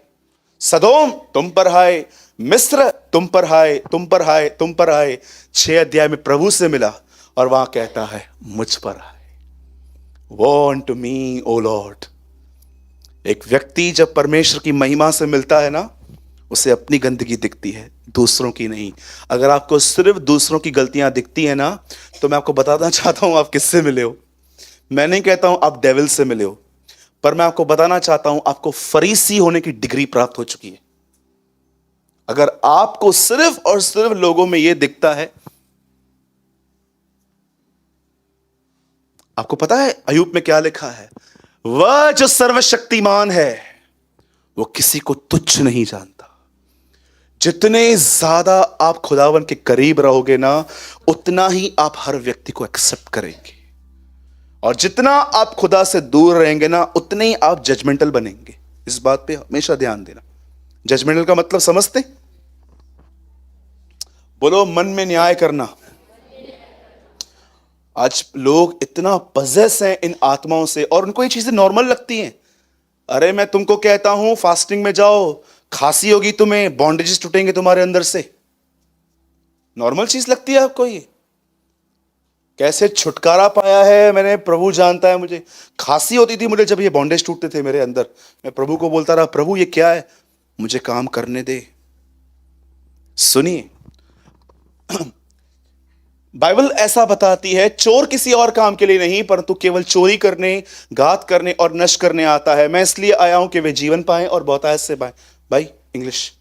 सदोम तुम पर हाय, मिस्र तुम पर हाय, तुम पर हाय, तुम पर हाय। 6 अध्याय में प्रभु से मिला और वहां कहता है मुझ पर हाय, want to me O Lord. एक व्यक्ति जब परमेश्वर की महिमा से मिलता है ना, उसे अपनी गंदगी दिखती है, दूसरों की नहीं। अगर आपको सिर्फ दूसरों की गलतियां दिखती है ना, तो मैं आपको बताना चाहता हूं आप किससे मिले हो। मैं नहीं कहता हूं आप डेविल से मिले हो, पर मैं आपको बताना चाहता हूं आपको फरीसी होने की डिग्री प्राप्त हो चुकी है। अगर आपको सिर्फ और सिर्फ लोगों में यह दिखता है। आपको पता है अय्यूब में क्या लिखा है? वह जो सर्वशक्तिमान है वो किसी को तुच्छ नहीं जानता। जितने ज्यादा आप खुदावन के करीब रहोगे ना, उतना ही आप हर व्यक्ति को एक्सेप्ट करेंगे, और जितना आप खुदा से दूर रहेंगे ना, उतने ही आप जजमेंटल बनेंगे। इस बात पे हमेशा ध्यान देना। जजमेंटल का मतलब समझते? बोलो, मन में न्याय करना। आज लोग इतना पजेस हैं इन आत्माओं से, और उनको ये चीजें नॉर्मल लगती हैं। अरे मैं तुमको कहता हूं फास्टिंग में जाओ, खांसी होगी तुम्हें, बॉन्डेजेस टूटेंगे तुम्हारे अंदर से। नॉर्मल चीज लगती है आपको ये? कैसे छुटकारा पाया है मैंने, प्रभु जानता है। मुझे खांसी होती थी मुझे जब ये बॉन्डेज टूटते थे मेरे अंदर, मैं प्रभु को बोलता रहा, प्रभु ये क्या है, मुझे काम करने दे। सुनिए, बाइबल ऐसा बताती है चोर किसी और काम के लिए नहीं, परंतु केवल चोरी करने, घात करने और नष्ट करने आता है। मैं इसलिए आया हूं कि वे जीवन पाएं और बहुतायत से पाएं। भाई English,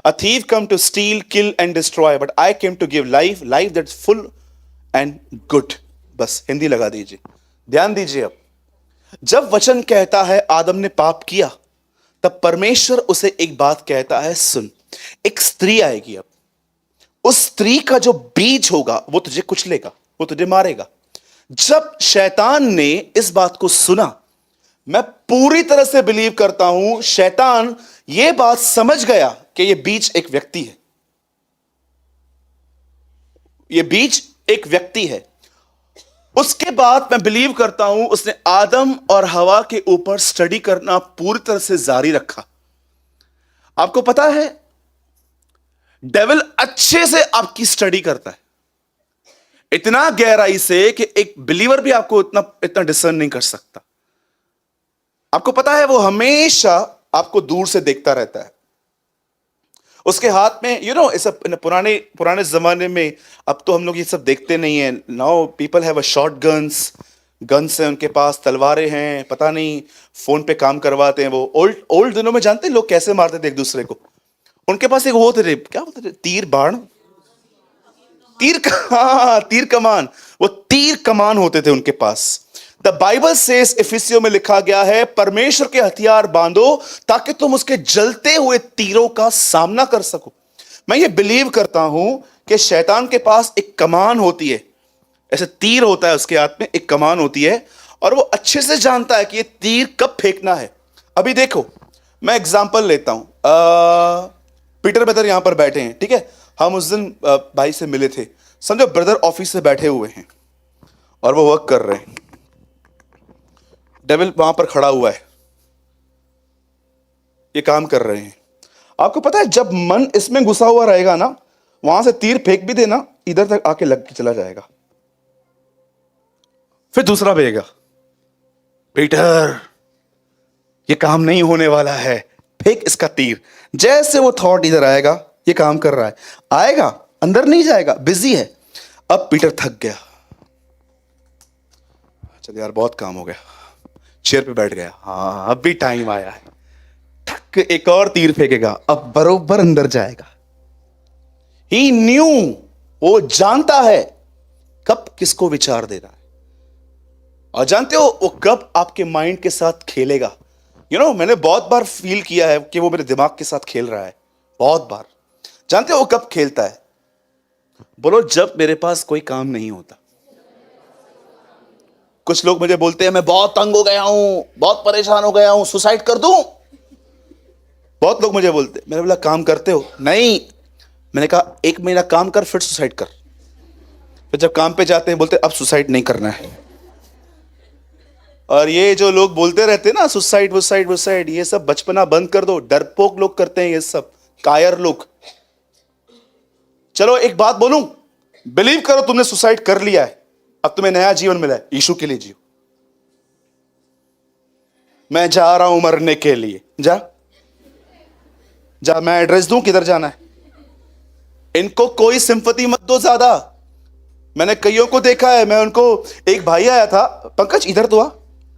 A thief come to steal, kill and destroy, but I came to give life, life that's full and good। बस हिंदी लगा दीजिए, ध्यान दीजिए। अब जब वचन कहता है आदम ने पाप किया, तब परमेश्वर उसे एक बात कहता है, सुन, एक स्त्री आएगी, अब उस स्त्री का जो बीज होगा वो तुझे कुचलेगा, वो तुझे मारेगा। जब शैतान ने इस बात को सुना, मैं पूरी तरह से बिलीव करता हूं शैतान यह बात समझ गया कि यह बीज एक व्यक्ति है, यह बीज एक व्यक्ति है। उसके बाद मैं बिलीव करता हूं उसने आदम और हवा के ऊपर स्टडी करना पूरी तरह से जारी रखा। आपको पता है डेविल अच्छे से आपकी स्टडी करता है, इतना गहराई से कि एक बिलीवर भी आपको इतना डिसर्न नहीं कर सकता। आपको पता है वो हमेशा आपको दूर से देखता रहता है। उसके हाथ में ऐसा पुराने पुराने जमाने में, अब तो हम लोग ये सब देखते नहीं है। Now people have a short guns हैं उनके पास, तलवारें हैं, पता नहीं फोन पे काम करवाते हैं। वो ओल्ड ओल्ड दिनों में जानते हैं लोग कैसे मारते थे एक दूसरे को? उनके पास एक वो थे, क्या बोलते थे, तीर बाण, हाँ, तीर कमान। वो तीर कमान होते थे उनके पास। द बाइबल सेस, इफिसियों में लिखा गया है, परमेश्वर के हथियार बांधो ताकि तुम उसके जलते हुए तीरों का सामना कर सको। मैं ये बिलीव करता हूं कि शैतान के पास एक कमान होती है, ऐसे तीर होता है उसके हाथ में, एक कमान होती है, और वो अच्छे से जानता है कि ये तीर कब फेंकना है। अभी देखो, मैं एग्जांपल लेता हूं। पीटर ब्रदर यहां पर बैठे हैं, ठीक है। हम उस दिन भाई से मिले थे। समझो ब्रदर ऑफिस से बैठे हुए हैं और वो वर्क कर रहे हैं, डेविल वहां पर खड़ा हुआ है, ये काम कर रहे हैं। आपको पता है जब मन इसमें घुसा हुआ रहेगा ना, वहां से तीर फेंक भी देना, इधर तक आके लग के चला जाएगा। फिर दूसरा भेजेगा, पीटर ये काम नहीं होने वाला है, फेंक इसका तीर। जैसे वो थॉट इधर आएगा, ये काम कर रहा है, आएगा अंदर नहीं जाएगा, बिजी है। अब पीटर थक गया, चल यार बहुत काम हो गया, चेयर पे बैठ गया। हाँ अब भी टाइम आया है, ठक एक और तीर फेंकेगा, अब बरोबर अंदर जाएगा। ही न्यू, वो जानता है कब किसको विचार देना है, और जानते हो वो कब आपके माइंड के साथ खेलेगा। मैंने बहुत बार फील किया है कि वो मेरे दिमाग के साथ खेल रहा है, बहुत बार। जानते हो वो कब खेलता है? बोलो, जब मेरे पास कोई काम नहीं होता। कुछ लोग मुझे बोलते हैं मैं बहुत तंग हो गया हूं, बहुत परेशान हो गया हूं, सुसाइड कर दूं। बहुत लोग मुझे बोलते, मैंने बोला काम करते हो? नहीं। मैंने कहा 1 महीना काम कर फिर सुसाइड कर। फिर जब काम पे जाते हैं बोलते अब सुसाइड नहीं करना है। और ये जो लोग बोलते रहते हैं ना सुसाइड वुसाइड वुसाइड, ये सब बचपना बंद कर दो, डरपोक लोग करते हैं ये सब, कायर लोग। चलो एक बात बोलूं, बिलीव करो तुमने सुसाइड कर लिया है, अब तुम्हें नया जीवन मिला है, यीशु के लिए जियो। मैं जा रहा हूं मरने के लिए, जा जा, मैं एड्रेस दूं किधर जाना है। इनको कोई सिंपैथी मत दो ज्यादा। मैंने कईयों को देखा है, मैं उनको, एक भाई आया था, पंकज इधर तो आ,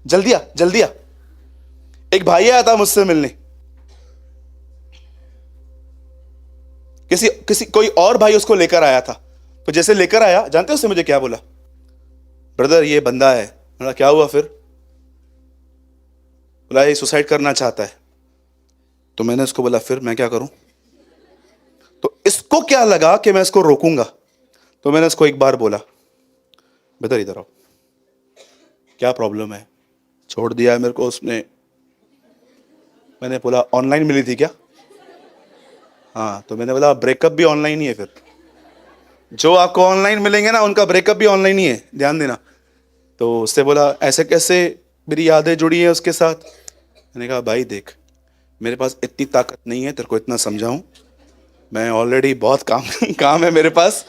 जल्दी आ जल्दी आ। एक भाई आया था मुझसे मिलने, किसी कोई और भाई उसको लेकर आया था। तो जैसे लेकर आया, जानते हो उसने मुझे क्या बोला? ब्रदर ये बंदा है। बोला क्या हुआ फिर? बोला ये सुसाइड करना चाहता है। तो मैंने उसको बोला फिर मैं क्या करूं? तो इसको क्या लगा कि मैं इसको रोकूंगा। तो मैंने उसको एक बार बोला, बेटा इधर आओ, क्या प्रॉब्लम है? छोड़ दिया है मेरे को उसने। मैंने बोला ऑनलाइन मिली थी क्या? हाँ। तो मैंने बोला ब्रेकअप भी ऑनलाइन ही है, फिर जो आपको ऑनलाइन मिलेंगे ना उनका ब्रेकअप भी ऑनलाइन ही है, ध्यान देना। तो उससे बोला ऐसे कैसे मेरी यादें जुड़ी है उसके साथ? मैंने कहा भाई देख, मेरे पास इतनी ताकत नहीं है तेरे को इतना समझाऊं, मैं ऑलरेडी बहुत काम है मेरे पास,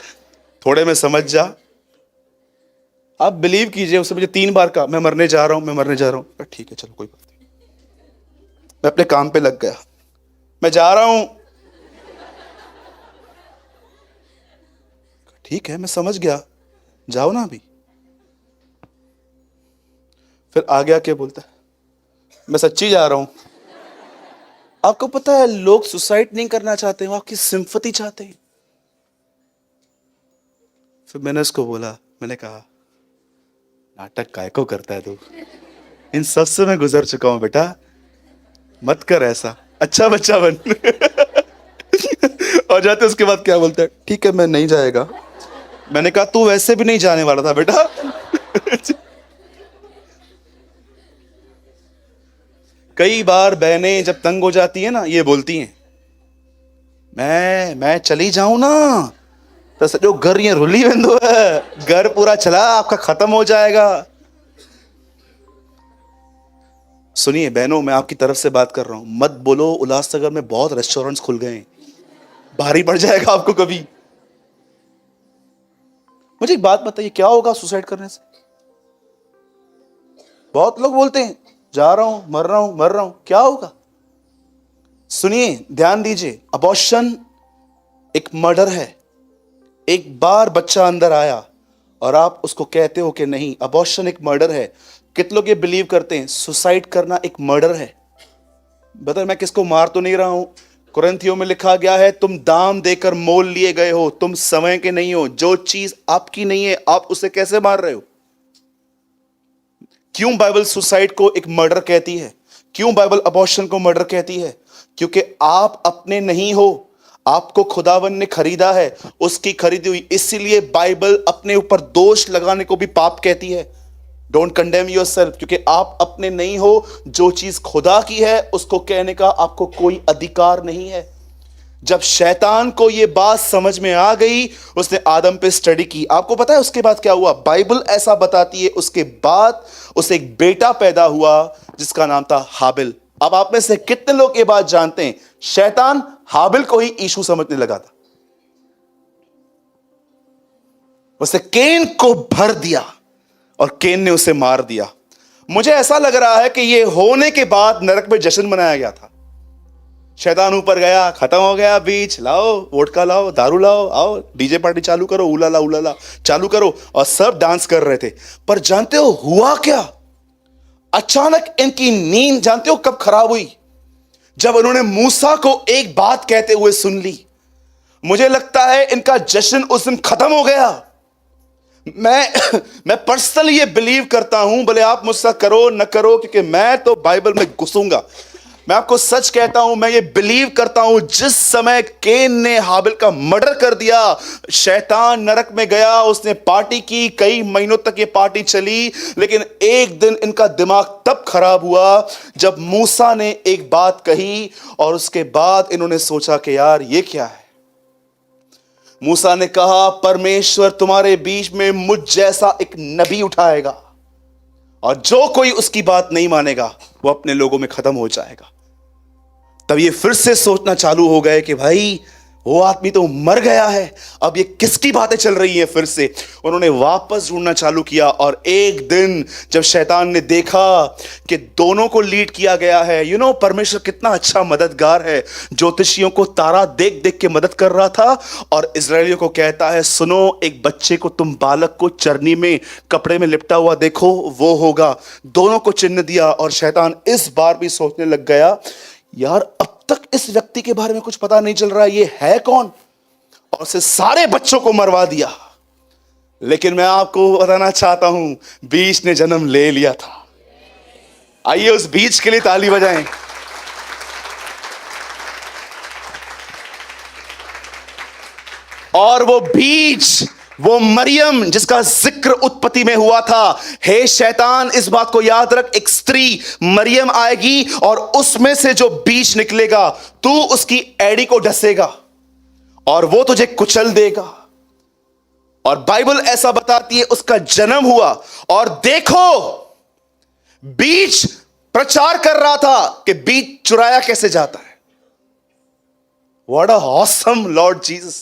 थोड़े में समझ जा। आप बिलीव कीजिए, उसने मुझे 3 बार कहा मैं मरने जा रहा हूं, मैं मरने जा रहा हूं। ठीक है चलो कोई बात नहीं। मैं अपने काम पे लग गया, मैं जा रहा हूं। ठीक है मैं समझ गया, जाओ ना अभी। फिर आगे आके बोलता है मैं सच्ची जा रहा हूं। आपको पता है लोग सुसाइड नहीं करना चाहते, वो आपकी सिंपैथी चाहते हैं। फिर मैंने उसको बोला, मैंने कहा नाटक काय को करता है तू, इन सब से मैं गुजर चुका हूं बेटा, मत कर ऐसा, अच्छा बच्चा बन। और जाते उसके बाद क्या बोलता है, ठीक है मैं नहीं जाएगा। मैंने कहा तू वैसे भी नहीं जाने वाला था बेटा। कई बार बहनें जब तंग हो जाती है ना, ये बोलती हैं मैं चली जाऊं ना तो सजो घर ये रुली वेंदो है, घर पूरा चला आपका खत्म हो जाएगा। सुनिए बहनों, मैं आपकी तरफ से बात कर रहा हूं, मत बोलो उल्लासनगर में बहुत रेस्टोरेंट्स खुल गए हैं, भारी पड़ जाएगा आपको कभी। मुझे एक बात बताइए, क्या होगा सुसाइड करने से? बहुत लोग बोलते हैं जा रहा हूं मर रहा हूं मर रहा हूं, क्या होगा? सुनिए, ध्यान दीजिए, अबॉर्शन एक मर्डर है। एक बार बच्चा अंदर आया और आप उसको कहते हो कि नहीं, अबॉर्शन एक मर्डर है। कितने लोग ये बिलीव करते हैं सुसाइड करना एक मर्डर है? बता, मैं किसको मार तो नहीं रहा हूं। कुरिन्थियों में लिखा गया है, तुम दाम देकर मोल लिए गए हो, तुम समय के नहीं हो। जो चीज आपकी नहीं है आप उसे कैसे मार रहे हो? क्यों बाइबल सुसाइड को एक मर्डर कहती है? क्यों बाइबल अबॉर्शन को मर्डर कहती है? क्योंकि आप अपने नहीं हो, आपको खुदावन ने खरीदा है, उसकी खरीदी हुई। इसीलिए बाइबल अपने ऊपर दोष लगाने को भी पाप कहती है। डोंट कंडेम योरसेल्फ, क्योंकि आप अपने नहीं हो। जो चीज खुदा की है उसको कहने का आपको कोई अधिकार नहीं है। जब शैतान को यह बात समझ में आ गई, उसने आदम पे स्टडी की। आपको पता है उसके बाद क्या हुआ? बाइबल ऐसा बताती है, उसके बाद उसे एक बेटा पैदा हुआ जिसका नाम था हाबिल। अब आप में से कितने लोग ये बात जानते हैं? शैतान हाबिल को ही यीशु समझने लगा था। उसे केन को भर दिया और केन ने उसे मार दिया। मुझे ऐसा लग रहा है कि यह होने के बाद नरक में जश्न मनाया गया था। शैतान ऊपर गया, खत्म हो गया बीच, लाओ वोडका, लाओ दारू, लाओ, आओ डीजे पार्टी चालू करो, उलाला उलाला चालू करो, और सब डांस कर रहे थे। पर जानते हो हुआ क्या? अचानक इनकी नींद जानते हो कब खराब हुई? जब उन्होंने मूसा को एक बात कहते हुए सुन ली। मुझे लगता है इनका जश्न उस दिन खत्म हो गया। मैं पर्सनली ये बिलीव करता हूं, भले आप मुझसे करो न करो, क्योंकि मैं तो बाइबल में घुसूंगा। मैं आपको सच कहता हूं, मैं ये बिलीव करता हूं, जिस समय केन ने हाबिल का मर्डर कर दिया, शैतान नरक में गया, उसने पार्टी की, कई महीनों तक ये पार्टी चली। लेकिन एक दिन इनका दिमाग तब खराब हुआ जब मूसा ने एक बात कही, और उसके बाद इन्होंने सोचा कि यार ये क्या है। मूसा ने कहा, परमेश्वर तुम्हारे बीच में मुझ जैसा एक नबी उठाएगा, और जो कोई उसकी बात नहीं मानेगा वो अपने लोगों में खत्म हो जाएगा। तब ये फिर से सोचना चालू हो गए कि भाई वो आदमी तो मर गया है, अब ये किसकी बातें चल रही हैं। फिर से उन्होंने वापस ढूंढना चालू किया, और एक दिन जब शैतान ने देखा कि दोनों को लीड किया गया है, परमेश्वर कितना अच्छा मददगार है। ज्योतिषियों को तारा देख देख के मदद कर रहा था, और इजरायलियों को कहता है, सुनो, एक बच्चे को, तुम बालक को चरनी में कपड़े में लिपटा हुआ देखो, वो होगा। दोनों को चिन्ह दिया, और शैतान इस बार भी सोचने लग गया, यार अब तक इस व्यक्ति के बारे में कुछ पता नहीं चल रहा, ये है कौन, और उसे सारे बच्चों को मरवा दिया। लेकिन मैं आपको बताना चाहता हूं, बीज ने जन्म ले लिया था। आइए उस बीज के लिए ताली बजाएं। और वो बीज, वो मरियम जिसका जिक्र उत्पत्ति में हुआ था। हे शैतान, इस बात को याद रख, एक स्त्री मरियम आएगी, और उसमें से जो बीज निकलेगा, तू उसकी एड़ी को डसेगा और वो तुझे कुचल देगा। और बाइबल ऐसा बताती है, उसका जन्म हुआ, और देखो बीज प्रचार कर रहा था कि बीज चुराया कैसे जाता है। What a awesome Lord Jesus.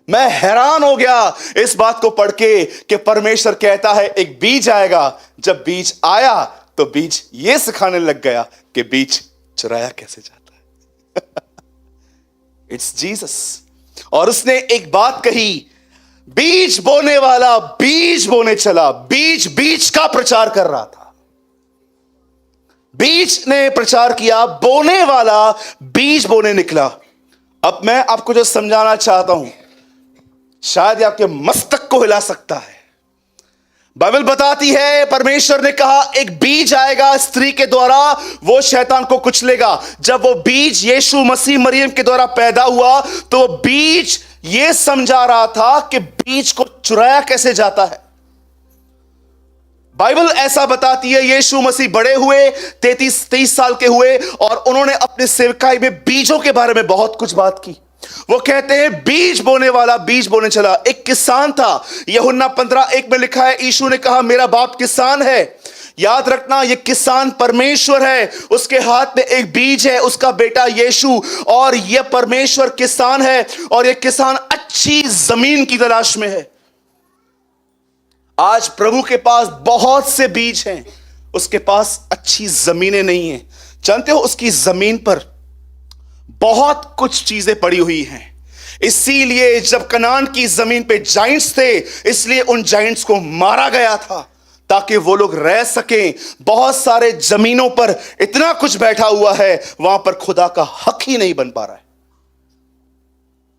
मैं हैरान हो गया इस बात को पढ़ के कि परमेश्वर कहता है एक बीज आएगा। जब बीज आया तो बीज ये सिखाने लग गया कि बीज चुराया कैसे जाता है। It's Jesus. और उसने एक बात कही, बीज बोने वाला बीज बोने चला। बीज बीज का प्रचार कर रहा था। बीज ने प्रचार किया, बोने वाला बीज बोने निकला। अब मैं आपको जो समझाना चाहता हूं, शायद ये आपके मस्तक को हिला सकता है। बाइबल बताती है, परमेश्वर ने कहा एक बीज आएगा स्त्री के द्वारा, वो शैतान को कुचलेगा। जब वो बीज यीशु मसीह मरियम के द्वारा पैदा हुआ, तो बीज ये समझा रहा था कि बीज को चुराया कैसे जाता है। बाइबल ऐसा बताती है, यीशु मसीह बड़े हुए, 33 साल के हुए, और उन्होंने अपने सेवकाई में बीजों के बारे में बहुत कुछ बात की। वो कहते हैं बीज बोने वाला बीज बोने चला। एक किसान था, यूहन्ना 15:1 में लिखा है, यीशु ने कहा मेरा बाप किसान है। याद रखना, ये किसान परमेश्वर है, उसके हाथ में एक बीज है, उसका बेटा यीशु, और यह परमेश्वर किसान है, और यह किसान अच्छी जमीन की तलाश में है। आज प्रभु के पास बहुत से बीज हैं, उसके पास अच्छी जमीनें नहीं हैं। जानते हो उसकी जमीन पर बहुत कुछ चीजें पड़ी हुई हैं। इसीलिए जब कनान की जमीन पे जाइंट्स थे, इसलिए उन जाइंट्स को मारा गया था ताकि वो लोग रह सकें। बहुत सारे जमीनों पर इतना कुछ बैठा हुआ है, वहां पर खुदा का हक ही नहीं बन पा रहा है।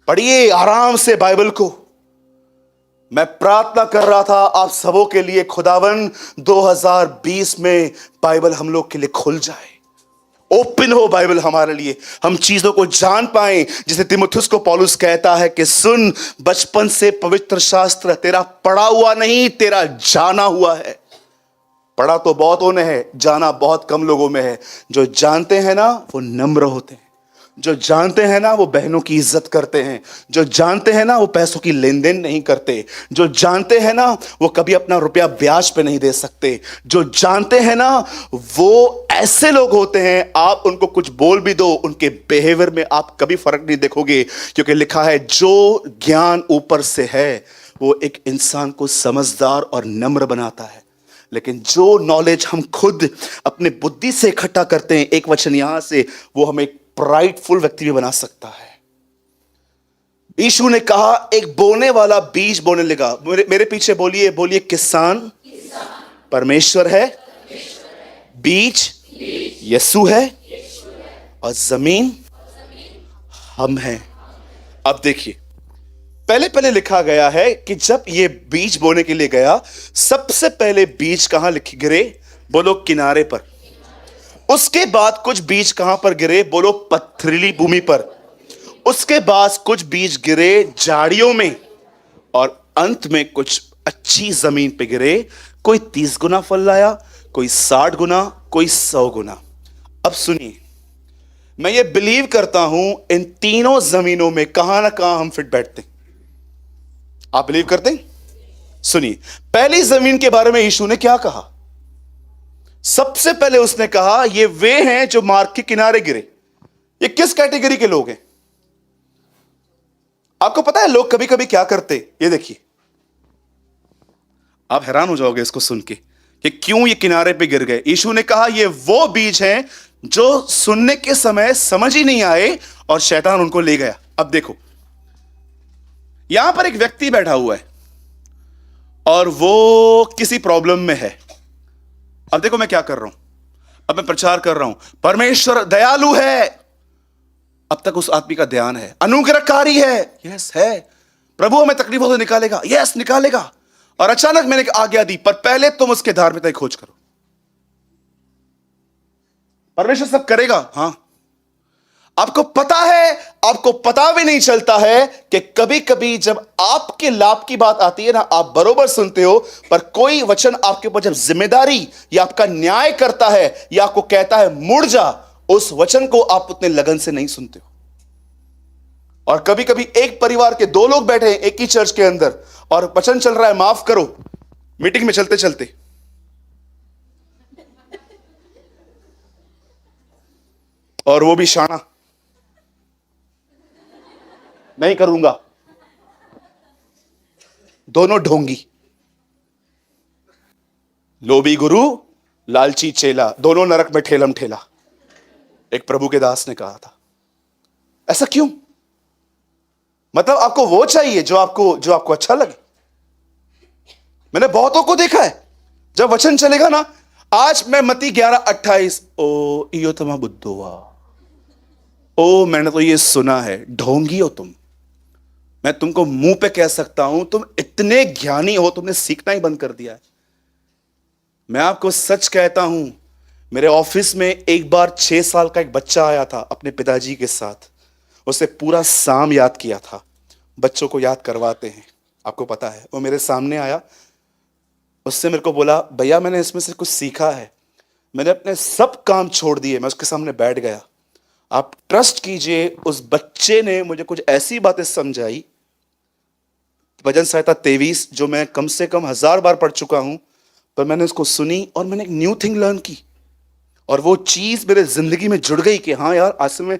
पढ़िए आराम से बाइबल को। मैं प्रार्थना कर रहा था आप सबों के लिए, खुदावन 2020 में बाइबल हम लोग के लिए खुल जाए, ओपन हो बाइबल हमारे लिए, हम चीजों को जान पाएं। जिसे तिमुथियुस को पौलुस कहता है कि सुन, बचपन से पवित्र शास्त्र तेरा पढ़ा हुआ नहीं, तेरा जाना हुआ है। पढ़ा तो बहुतों ने है, जाना बहुत कम लोगों में है। जो जानते हैं ना वो नम्र होते हैं, जो जानते हैं ना वो बहनों की इज्जत करते हैं, जो जानते हैं ना वो पैसों की लेन देन नहीं करते, जो जानते हैं ना वो कभी अपना रुपया ब्याज पे नहीं दे सकते, जो जानते हैं ना वो ऐसे लोग होते हैं, आप उनको कुछ बोल भी दो, उनके बिहेवियर में आप कभी फर्क नहीं देखोगे। क्योंकि लिखा है जो ज्ञान ऊपर से है वो एक इंसान को समझदार और नम्र बनाता है, लेकिन जो नॉलेज हम खुद अपने बुद्धि से इकट्ठा करते हैं, एक वचन यहां से, वो हमें प्राइडफुल व्यक्ति भी बना सकता है। यीशु ने कहा एक बोने वाला बीज बोने लगा। मेरे पीछे बोलिए, बोलिए किसान परमेश्वर है, बीज यीशु है, और जमीन हम हैं। अब देखिए, पहले पहले लिखा गया है कि जब ये बीज बोने के लिए गया, सबसे पहले बीज कहां गिरे? बोलो किनारे पर। उसके बाद कुछ बीज कहां पर गिरे? बोलो पथरीली भूमि पर। उसके बाद कुछ बीज गिरे झाड़ियों में, और अंत में कुछ अच्छी जमीन पे गिरे। कोई 30 गुना फल लाया, कोई 60 गुना, कोई 100 गुना। अब सुनिए, मैं ये बिलीव करता हूं इन तीनों जमीनों में कहां ना कहां हम फिट बैठते हैं। आप बिलीव करते हैं? सुनिए, पहली जमीन के बारे में यीशु ने क्या कहा? सबसे पहले उसने कहा ये वे हैं जो मार्ग के किनारे गिरे। ये किस कैटेगरी के लोग हैं? आपको पता है लोग कभी कभी क्या करते? ये देखिए, आप हैरान हो जाओगे इसको सुन के कि क्यों ये किनारे पे गिर गए। यीशु ने कहा ये वो बीज हैं जो सुनने के समय समझ ही नहीं आए और शैतान उनको ले गया। अब देखो, यहां पर एक व्यक्ति बैठा हुआ है और वो किसी प्रॉब्लम में है। अब देखो मैं क्या कर रहा हूं, अब मैं प्रचार कर रहा हूं परमेश्वर दयालु है। अब तक उस आदमी का ध्यान है अनुग्रहकारी है, यस है, प्रभु हमें तकलीफों से निकालेगा, यस निकालेगा। और अचानक मैंने आज्ञा दी, पर पहले तुम उसके धार्मिकता की खोज करो। परमेश्वर सब करेगा, हां। आपको पता है, आपको पता भी नहीं चलता है कि कभी कभी जब आपके लाभ की बात आती है ना, आप बरोबर सुनते हो, पर कोई वचन आपके ऊपर जब जिम्मेदारी या आपका न्याय करता है या आपको कहता है मुड़ जा, उस वचन को आप उतने लगन से नहीं सुनते हो। और कभी कभी एक परिवार के दो लोग बैठे हैं एक ही चर्च के अंदर और वचन चल रहा है माफ करो, मीटिंग में चलते चलते और वो भी शाना नहीं करूंगा, दोनों ढोंगी, लोभी गुरु लालची चेला, दोनों नरक में ठेलम ठेला, एक प्रभु के दास ने कहा था। ऐसा क्यों? मतलब आपको वो चाहिए जो आपको अच्छा लगे। मैंने बहुतों को देखा है, जब वचन चलेगा ना, आज मैं मत्ती 11:28, ओ इयो तमा बुद्धोवा, ओ मैंने तो ये सुना है, ढोंगी हो तुम। मैं तुमको मुंह पे कह सकता हूं, तुम इतने ज्ञानी हो, तुमने सीखना ही बंद कर दिया है। मैं आपको सच कहता हूं, मेरे ऑफिस में एक बार 6 साल का एक बच्चा आया था अपने पिताजी के साथ। उसे पूरा साम याद किया था। बच्चों को याद करवाते हैं, आपको पता है। वो मेरे सामने आया, उससे मेरे को बोला भैया मैंने इसमें से कुछ सीखा है, मैंने अपने सब काम छोड़ दिए, मैं उसके सामने बैठ गया। आप ट्रस्ट कीजिए, उस बच्चे ने मुझे कुछ ऐसी बातें समझाई, भजन संहिता 23 जो मैं कम से कम 1000 बार पढ़ चुका हूं, पर मैंने उसको सुनी और मैंने एक न्यू थिंग लर्न की, और वो चीज मेरे जिंदगी में जुड़ गई कि हाँ यार आज से मैं।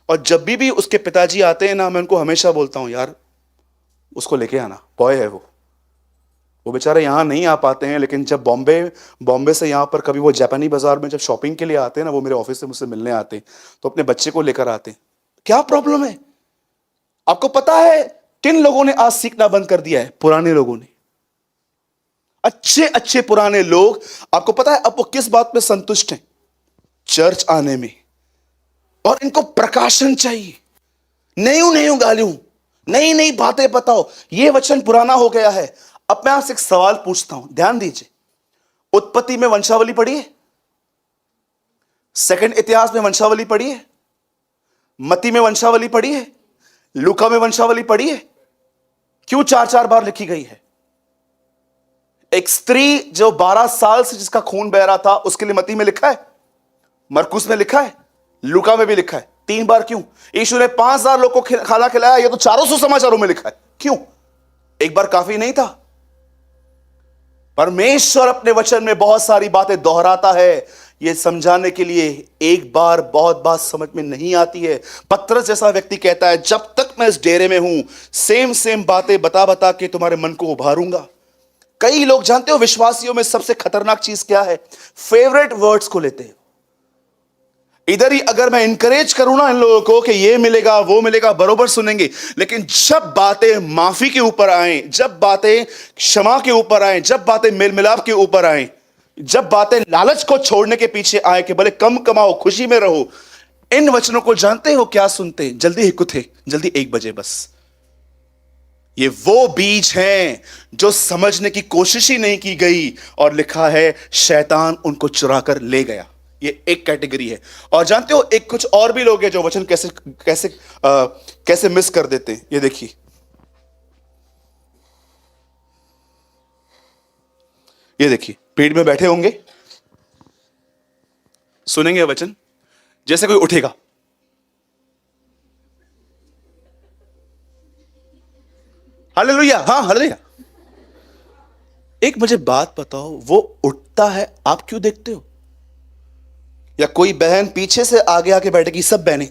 और जब भी उसके पिताजी आते हैं ना, मैं उनको हमेशा बोलता हूं यार उसको लेके आना, बॉय है वो बेचारे यहाँ नहीं आ पाते हैं, लेकिन जब बॉम्बे से यहाँ पर कभी वो जापानी बाजार में जब शॉपिंग के लिए आते हैं ना, वो मेरे ऑफिस से मुझसे मिलने आते हैं, तो अपने बच्चे को लेकर आते हैं। क्या प्रॉब्लम है? आपको पता है किन लोगों ने आज सीखना बंद कर दिया है? पुराने लोगों ने। अच्छे अच्छे पुराने लोग, आपको पता है अब वो किस बात में संतुष्ट हैं? चर्च आने में। और इनको प्रकाशन चाहिए, नई नई गालियों, नई नई बातें बताओ। ये वचन पुराना हो गया है। अब मैं आपसे एक सवाल पूछता हूं, ध्यान दीजिए। उत्पत्ति में वंशावली पढ़ी है? सेकंड इतिहास में वंशावली पढ़ी है? मत्ती में वंशावली पढ़ी है? लूका में वंशावली पढ़ी है? क्यों चार चार बार लिखी गई है? एक स्त्री जो 12 साल से जिसका खून बह रहा था, उसके लिए मत्ती में लिखा है, मरकुस में लिखा है, लूका में भी लिखा है। 3 बार क्यों? यीशु ने 5,000 लोग को खाना खिलाया, ये तो 400 समाचारों में लिखा है। क्यों? एक बार काफी नहीं था? परमेश्वर अपने वचन में बहुत सारी बातें दोहराता है, यह समझाने के लिए। एक बार बहुत बात समझ में नहीं आती है। पतरस जैसा व्यक्ति कहता है, जब तक मैं इस डेरे में हूं, सेम सेम बातें बता बता के तुम्हारे मन को उभारूंगा। कई लोग जानते हो विश्वासियों में सबसे खतरनाक चीज क्या है? फेवरेट वर्ड्स को लेते हैं। इधर ही अगर मैं इंकरेज करूं ना इन लोगों को कि ये मिलेगा वो मिलेगा, बरोबर सुनेंगे। लेकिन जब बातें माफी के ऊपर आए, जब बातें क्षमा के ऊपर आए, जब बातें मेल मिलाप के ऊपर आए, जब बातें लालच को छोड़ने के पीछे आए कि भले कम कमाओ खुशी में रहो, इन वचनों को जानते हो क्या सुनते? जल्दी हिकुथे, जल्दी 1 बजे बस। ये वो बीज हैं जो समझने की कोशिश ही नहीं की गई, और लिखा है शैतान उनको चुरा कर ले गया। ये एक कैटेगरी है। और जानते हो एक कुछ और भी लोग हैं जो वचन कैसे कैसे कैसे मिस कर देते हैं। ये देखिए, ये देखिए, भीड़ में बैठे होंगे, सुनेंगे वचन, जैसे कोई उठेगा, हालेलुया, हाँ हालेलुया। एक मुझे बात बताओ, वो उठता है, आप क्यों देखते हो? या कोई बहन पीछे से आगे आके बैठेगी, सब बहनें,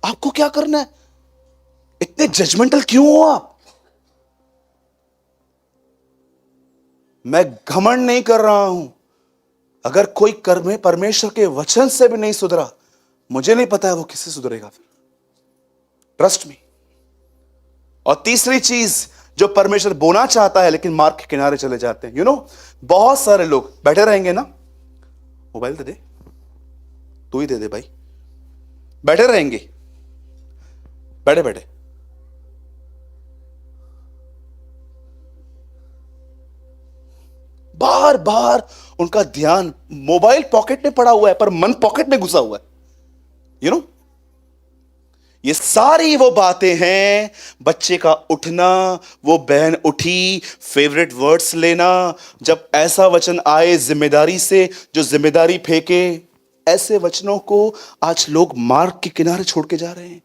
आपको क्या करना है? इतने जजमेंटल क्यों हो आप? मैं घमंड नहीं कर रहा हूं। अगर कोई कर्म परमेश्वर के वचन से भी नहीं सुधरा, मुझे नहीं पता है वो किससे सुधरेगा फिर। Trust me. और तीसरी चीज, जो परमेश्वर बोना चाहता है लेकिन मार्ग के किनारे चले जाते हैं। बहुत सारे लोग बैठे रहेंगे ना, मोबाइल दे दे, तू ही दे दे भाई, बैठे रहेंगे, बैठे बैठे बार बार उनका ध्यान मोबाइल पॉकेट में पड़ा हुआ है, पर मन पॉकेट में घुसा हुआ है। ये सारी वो बातें हैं, बच्चे का उठना, वो बहन उठी, फेवरेट वर्ड्स लेना, जब ऐसा वचन आए जिम्मेदारी से, जो जिम्मेदारी फेंके, ऐसे वचनों को आज लोग मार्ग के किनारे छोड़ के जा रहे हैं।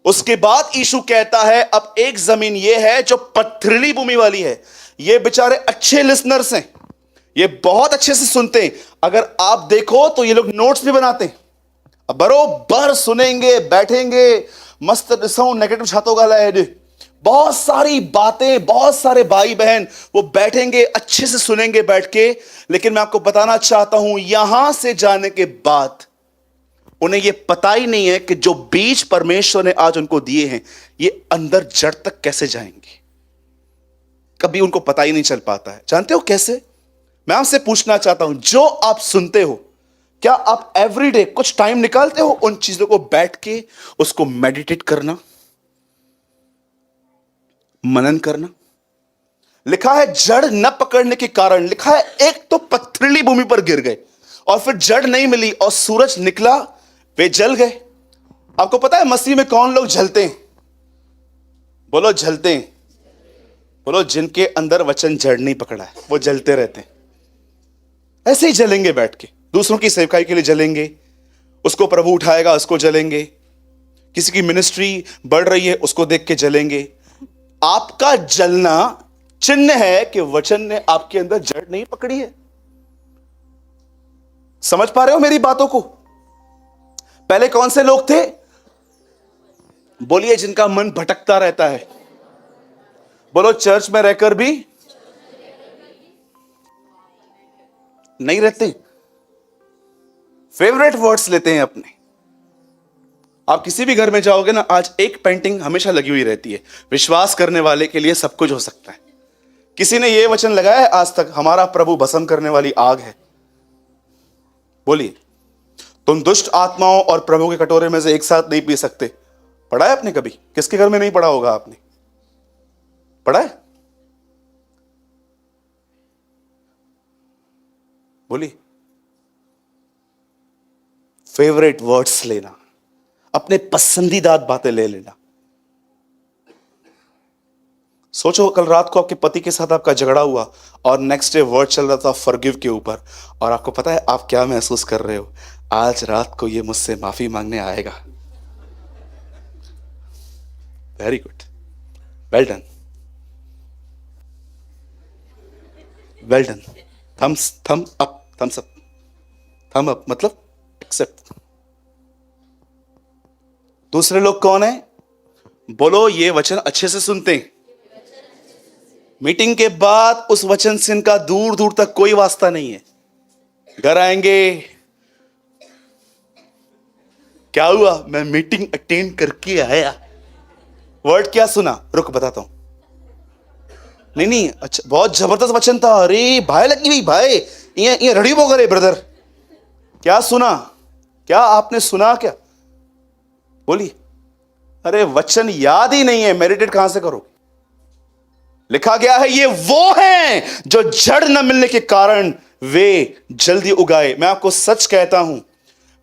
उसके बाद यीशु कहता है, अब एक जमीन ये है जो पथरीली भूमि वाली है। ये बेचारे अच्छे लिसनर्स हैं, ये बहुत अच्छे से सुनते हैं। अगर आप देखो तो ये लोग नोट्स भी बनाते हैं, बरोबर सुनेंगे, बैठेंगे, मस्त ॾिसूं नेगेटिव छा थो ॻाल्हाए, बहुत सारी बातें, बहुत सारे भाई बहन वो बैठेंगे, अच्छे से सुनेंगे बैठ के। लेकिन मैं आपको बताना चाहता हूं, यहां से जाने के बाद उन्हें ये पता ही नहीं है कि जो बीज परमेश्वर ने आज उनको दिए हैं, ये अंदर जड़ तक कैसे जाएंगे। कभी उनको पता ही नहीं चल पाता है। जानते हो कैसे? मैं आपसे पूछना चाहता हूं, जो आप सुनते हो, क्या आप एवरीडे कुछ टाइम निकालते हो उन चीजों को बैठ के उसको मेडिटेट करना, मनन करना? लिखा है जड़ न पकड़ने के कारण, लिखा है एक तो पथरीली भूमि पर गिर गए, और फिर जड़ नहीं मिली और सूरज निकला, वे जल गए। आपको पता है मसीह में कौन लोग जलते हैं? बोलो जलते हैं। बोलो जिनके अंदर वचन जड़ नहीं पकड़ा है, वो जलते रहते हैं। ऐसे ही जलेंगे बैठ के, दूसरों की सेवकाई के लिए जलेंगे, उसको प्रभु उठाएगा उसको जलेंगे, किसी की मिनिस्ट्री बढ़ रही है उसको देख के जलेंगे। आपका जलना चिन्ह है कि वचन ने आपके अंदर जड़ नहीं पकड़ी है। समझ पा रहे हो मेरी बातों को? पहले कौन से लोग थे? बोलिए जिनका मन भटकता रहता है। बोलो चर्च में रहकर भी नहीं रहते। फेवरेट वर्ड्स लेते हैं अपने। आप किसी भी घर में जाओगे ना, आज एक पेंटिंग हमेशा लगी हुई रहती है, विश्वास करने वाले के लिए सब कुछ हो सकता है। किसी ने यह वचन लगाया है आज तक, हमारा प्रभु भस्म करने वाली आग है। बोलिए, तुम दुष्ट आत्माओं और प्रभु के कटोरे में से एक साथ नहीं पी सकते। पढ़ा है आपने कभी? किसके घर में नहीं पढ़ा होगा? आपने पढ़ा है? बोलिए। फेवरेट वर्ड्स लेना, अपने पसंदीदा बातें ले लेना। सोचो, कल रात को आपके पति के साथ आपका झगड़ा हुआ और नेक्स्ट डे वर्ड चल रहा था फॉरगिव के ऊपर, और आपको पता है आप क्या महसूस कर रहे हो? आज रात को ये मुझसे माफी मांगने आएगा। Very good, well done, well done. Thumbs up मतलब एक्सेप्ट। दूसरे लोग कौन है? बोलो, ये वचन अच्छे से सुनते हैं। मीटिंग के बाद उस वचन से इनका दूर दूर तक कोई वास्ता नहीं है। घर आएंगे, क्या हुआ? मैं मीटिंग अटेंड करके आया। वर्ड क्या सुना? रुक बताता हूं। नहीं, अच्छा, बहुत जबरदस्त वचन था। अरे भाई लगी हुई भाई, ये रड़ी वो करे ब्रदर। क्या सुना? क्या आपने सुना? क्या बोलिए। अरे वचन याद ही नहीं है, मेडिटेट कहां से करो? लिखा गया है, ये वो हैं जो जड़ न मिलने के कारण वे जल्दी उगाए। मैं आपको सच कहता हूं,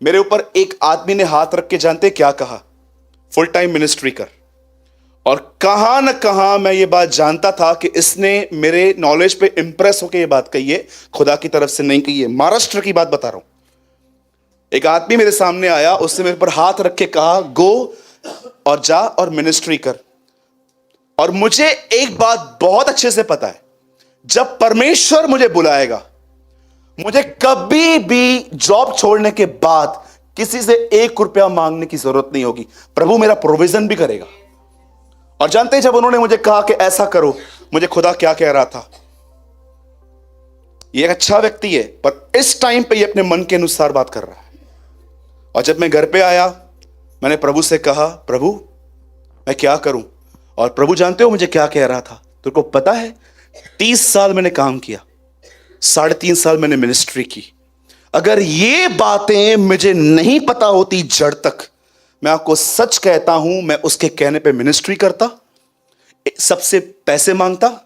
मेरे ऊपर एक आदमी ने हाथ रख के जानते क्या कहा? फुल टाइम मिनिस्ट्री कर। और कहां न कहां मैं ये बात जानता था कि इसने मेरे नॉलेज पे इंप्रेस होकर ये बात कही है, खुदा की तरफ से नहीं कही है। महाराष्ट्र की बात बता रहा हूं। एक आदमी मेरे सामने आया, उसने मेरे पर हाथ रख के कहा, गो और जा और मिनिस्ट्री कर। और मुझे एक बात बहुत अच्छे से पता है, जब परमेश्वर मुझे बुलाएगा, मुझे कभी भी जॉब छोड़ने के बाद किसी से 1 रुपया मांगने की जरूरत नहीं होगी। प्रभु मेरा प्रोविजन भी करेगा। और जानते हैं, जब उन्होंने मुझे कहा कि ऐसा करो, मुझे खुदा क्या कह रहा था? ये एक अच्छा व्यक्ति है, पर इस टाइम पे ये अपने मन के अनुसार बात कर रहा है। और जब मैं घर पे आया, मैंने प्रभु से कहा, प्रभु मैं क्या करूं? और प्रभु जानते हो मुझे क्या कह रहा था? तुमको पता है, 30 साल मैंने काम किया, 3.5 साल मैंने मिनिस्ट्री की। अगर ये बातें मुझे नहीं पता होती जड़ तक, मैं आपको सच कहता हूं, मैं उसके कहने पे मिनिस्ट्री करता, सबसे पैसे मांगता।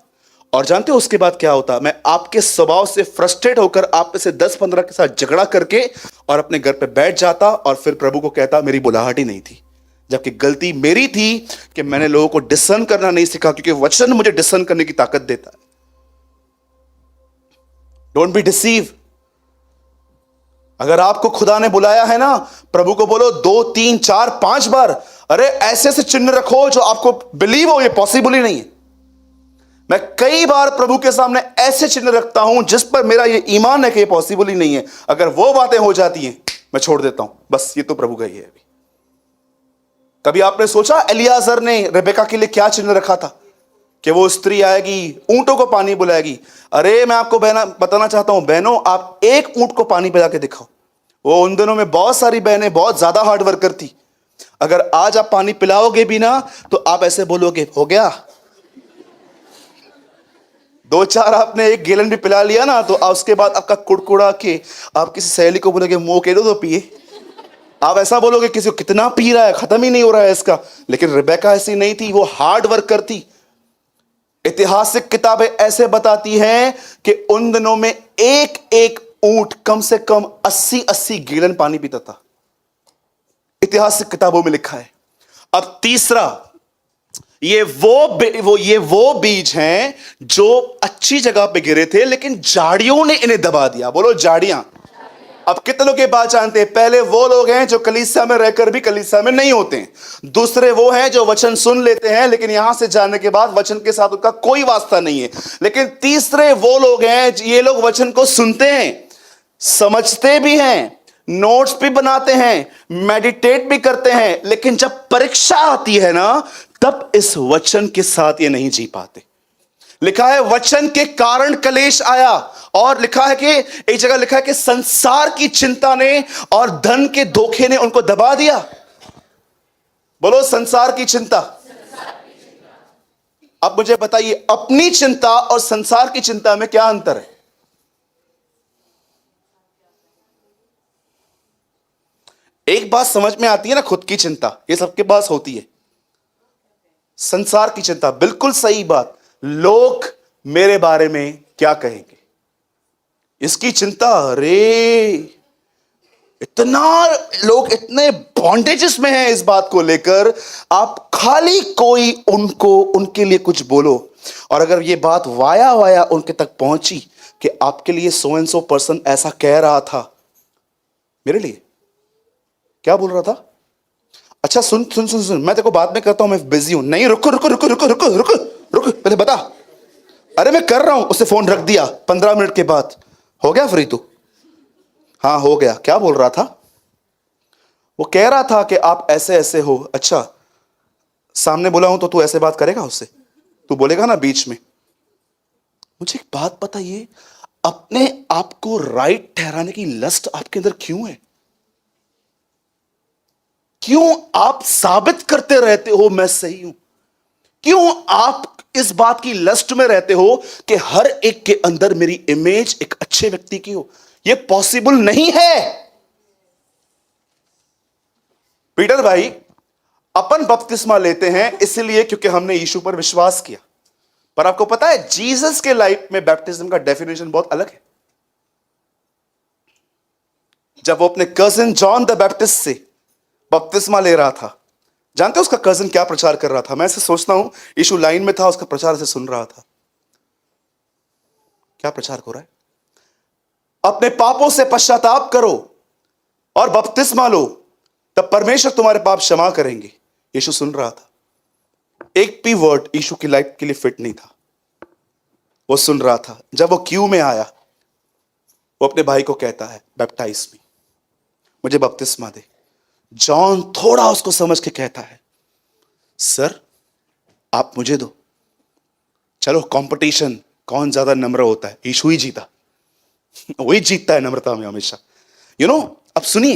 और जानते हो उसके बाद क्या होता? मैं आपके स्वभाव से फ्रस्ट्रेट होकर आप में से 10-15 के साथ झगड़ा करके और अपने घर पे बैठ जाता, और फिर प्रभु को कहता मेरी बुलाहट ही नहीं थी। जबकि गलती मेरी थी कि मैंने लोगों को डिसर्न करना नहीं सीखा, क्योंकि वचन मुझे डिसर्न करने की ताकत देता है। Don't be deceive. अगर आपको खुदा ने बुलाया है ना, प्रभु को बोलो 2, 3, 4, 5 बार। अरे ऐसे ऐसे चिन्ह रखो जो आपको बिलीव हो, ये पॉसिबल ही नहीं है। मैं कई बार प्रभु के सामने ऐसे चिन्ह रखता हूं जिस पर मेरा ये ईमान है कि ये पॉसिबल ही नहीं है। अगर वो बातें हो जाती हैं, मैं छोड़ देता हूं, बस ये तो प्रभु का ही है। अभी कभी आपने सोचा एलियाजर ने रेबेका के लिए क्या चिन्ह रखा था? कि वो स्त्री आएगी, ऊंटों को पानी पिलाएगी। अरे मैं आपको बताना चाहता हूं बहनों, आप एक ऊंट को पानी पिला के दिखाओ। वो उन दिनों में बहुत सारी बहनें बहुत ज्यादा हार्ड वर्कर थी। अगर आज आप पानी पिलाओगे भी ना, तो आप ऐसे बोलोगे, हो गया। 2-4 आपने 1 गैलन भी पिला लिया ना, तो उसके बाद आपका कुड़कुड़ा के आप किसी सहेली को बोलोगे, मुंह के दो पिए। आप ऐसा बोलोगे किसी को, कितना पी रहा है, खत्म ही नहीं हो रहा है इसका। लेकिन रिबेका ऐसी नहीं थी, वो हार्ड वर्कर थी। ऐतिहासिक किताबें ऐसे बताती हैं कि उन दिनों में एक एक ऊंट कम से कम 80-80 गैलन पानी पीता था। ऐतिहासिक किताबों में लिखा है। अब तीसरा, ये वो बीज हैं जो अच्छी जगह पे गिरे थे, लेकिन झाड़ियों ने इन्हें दबा दिया। बोलो झाड़ियां। अब कितने लोग ये बात जानते हैं? पहले वो लोग हैं जो कलीसिया में रहकर भी कलीसिया में नहीं होते हैं। दूसरे वो हैं जो वचन सुन लेते हैं, लेकिन यहां से जाने के बाद वचन के साथ उनका कोई वास्ता नहीं है। लेकिन तीसरे वो लोग हैं, ये लोग वचन को सुनते हैं, समझते भी हैं, नोट्स भी बनाते हैं, मेडिटेट भी करते हैं, लेकिन जब परीक्षा आती है ना, तब इस वचन के साथ ये नहीं जी पाते। लिखा है वचन के कारण कलेश आया, और लिखा है कि एक जगह लिखा है कि संसार की चिंता ने और धन के धोखे ने उनको दबा दिया। बोलो संसार की चिंता। अब मुझे बताइए, अपनी चिंता और संसार की चिंता में क्या अंतर है? एक बात समझ में आती है ना, खुद की चिंता ये सबके पास होती है। संसार की चिंता, बिल्कुल सही बात, लोग मेरे बारे में क्या कहेंगे, इसकी चिंता। अरे इतना लोग इतने बॉन्डेजेस में हैं इस बात को लेकर, आप खाली कोई उनको उनके लिए कुछ बोलो, और अगर ये बात वाया वाया उनके तक पहुंची कि आपके लिए सो एंड सो पर्सन ऐसा कह रहा था, मेरे लिए क्या बोल रहा था, अच्छा सुन सुन सुन सुन, मैं तेरे को बाद में करता हूं, मैं बिजी हूं। नहीं, रुको रुको रुको रुको रुको रुको रुको, पहले बता। अरे मैं कर रहा हूं, उससे फोन रख दिया। 15 मिनट के बाद हो गया फ्री तू? हाँ हो गया। क्या बोल रहा था? वो कह रहा था कि आप ऐसे ऐसे हो। अच्छा, सामने बोला हूं तो तू ऐसे बात करेगा उससे? तू बोलेगा ना बीच में? मुझे एक बात बताइए, अपने आप को राइट ठहराने की लस्ट आपके अंदर क्यों है? क्यों आप साबित करते रहते हो मैं सही हूं? क्यों आप इस बात की लस्ट में रहते हो कि हर एक के अंदर मेरी इमेज एक अच्छे व्यक्ति की हो? यह पॉसिबल नहीं है। पीटर भाई, अपन बपतिस्मा लेते हैं इसलिए क्योंकि हमने यीशु पर विश्वास किया, पर आपको पता है जीसस के लाइफ में बैप्टिज्म का डेफिनेशन बहुत अलग है। जब वो अपने कजिन जॉन द बैप्टिस्ट से बपतिस्मा ले रहा था, जानते हो उसका कजिन क्या प्रचार कर रहा था? मैं ऐसे सोचता हूं यीशु लाइन में था, उसका प्रचार ऐसे सुन रहा था। क्या प्रचार हो रहा है? अपने पापों से पश्चाताप करो और बपतिस्मा लो, तब परमेश्वर तुम्हारे पाप क्षमा करेंगे। यीशु सुन रहा था। एक भी वर्ड यीशु की लाइफ के लिए फिट नहीं था, वो सुन रहा था। जब वो क्यू में आया, वो अपने भाई को कहता है बैप्टाइज मी, मुझे बपतिस्मा दे। जॉन थोड़ा उसको समझ के कहता है सर आप मुझे दो। चलो कंपटीशन, कौन ज्यादा नम्र होता है? यीशु ही जीता। वही जीतता है नम्रता में हमेशा। अब सुनिए,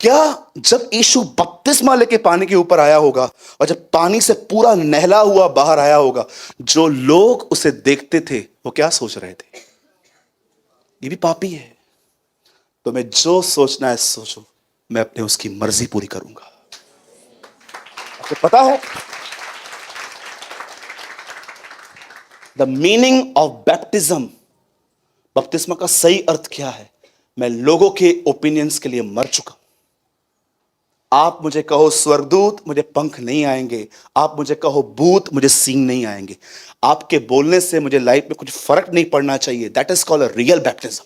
क्या जब यीशु बपतिस्मा लेके पानी के ऊपर आया होगा और जब पानी से पूरा नहला हुआ बाहर आया होगा, जो लोग उसे देखते थे वो क्या सोच रहे थे? ये भी पापी है। तो मैं जो सोचना है सोचो, मैं अपने उसकी मर्जी पूरी करूंगा। आपको पता है द मीनिंग ऑफ बैप्टिज्म, बपतिस्मा का सही अर्थ क्या है? मैं लोगों के ओपिनियंस के लिए मर चुका हूं। आप मुझे कहो स्वर्गदूत, मुझे पंख नहीं आएंगे। आप मुझे कहो भूत, मुझे सींग नहीं आएंगे। आपके बोलने से मुझे लाइफ में कुछ फर्क नहीं पड़ना चाहिए। That is called a real baptism.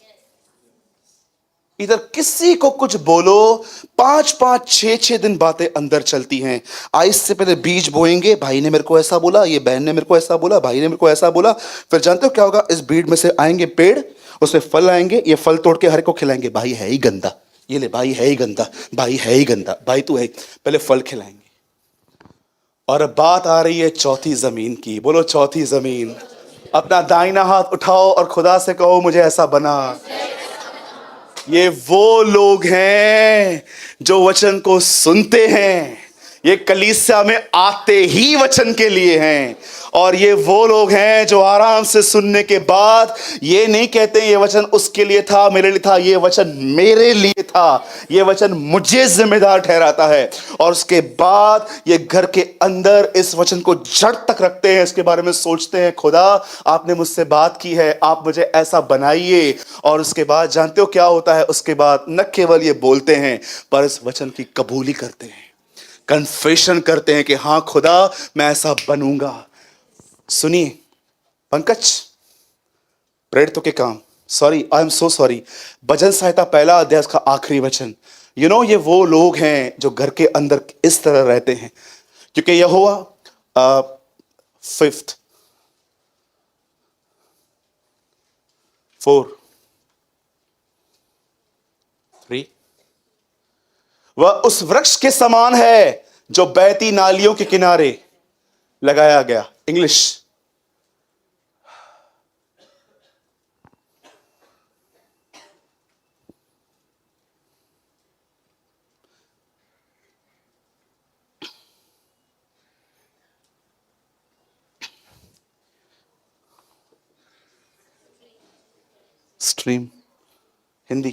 इधर किसी को कुछ बोलो, 5-5 6-6 दिन बातें अंदर चलती हैं। आइस से पहले बीज बोएंगे, भाई ने मेरे को ऐसा बोला, ये बहन ने मेरे को ऐसा बोला, भाई ने मेरे को ऐसा बोला। फिर जानते हो क्या होगा? इस बीज में से आएंगे पेड़, उसमें फल आएंगे, ये फल तोड़ के हर को खिलाएंगे। भाई है ही गंदा, ये ले, भाई है ही गंदा, भाई है ही गंदा, भाई तू है। पहले फल खिलाएंगे। और अब बात आ रही है चौथी जमीन की। बोलो चौथी जमीन। अपना दाहिना हाथ उठाओ और खुदा से कहो मुझे ऐसा बना। ये वो लोग हैं जो वचन को सुनते हैं, ये कलीसिया में आते ही वचन के लिए हैं। और ये वो लोग हैं जो आराम से सुनने के बाद ये नहीं कहते ये वचन उसके लिए था, मेरे लिए था। ये वचन मेरे लिए था, ये वचन मुझे जिम्मेदार ठहराता है। और उसके बाद ये घर के अंदर इस वचन को जड़ तक रखते हैं, इसके बारे में सोचते हैं खुदा आपने मुझसे बात की है, आप मुझे ऐसा बनाइए। और उसके बाद जानते हो क्या होता है? उसके बाद न केवल ये बोलते हैं पर इस वचन की कबूली करते हैं, कन्फेशन करते हैं कि हाँ खुदा मैं ऐसा बनूंगा। सुनिए पंकज, प्रेरित के काम, sorry I am so sorry, भजन संहिता 1 अध्याय का आखिरी वचन। ये वो लोग हैं जो घर के अंदर इस तरह रहते हैं, क्योंकि यहोवा 5 4 3 वह उस वृक्ष के समान है जो बहती नालियों के किनारे लगाया गया। English, stream Hindi.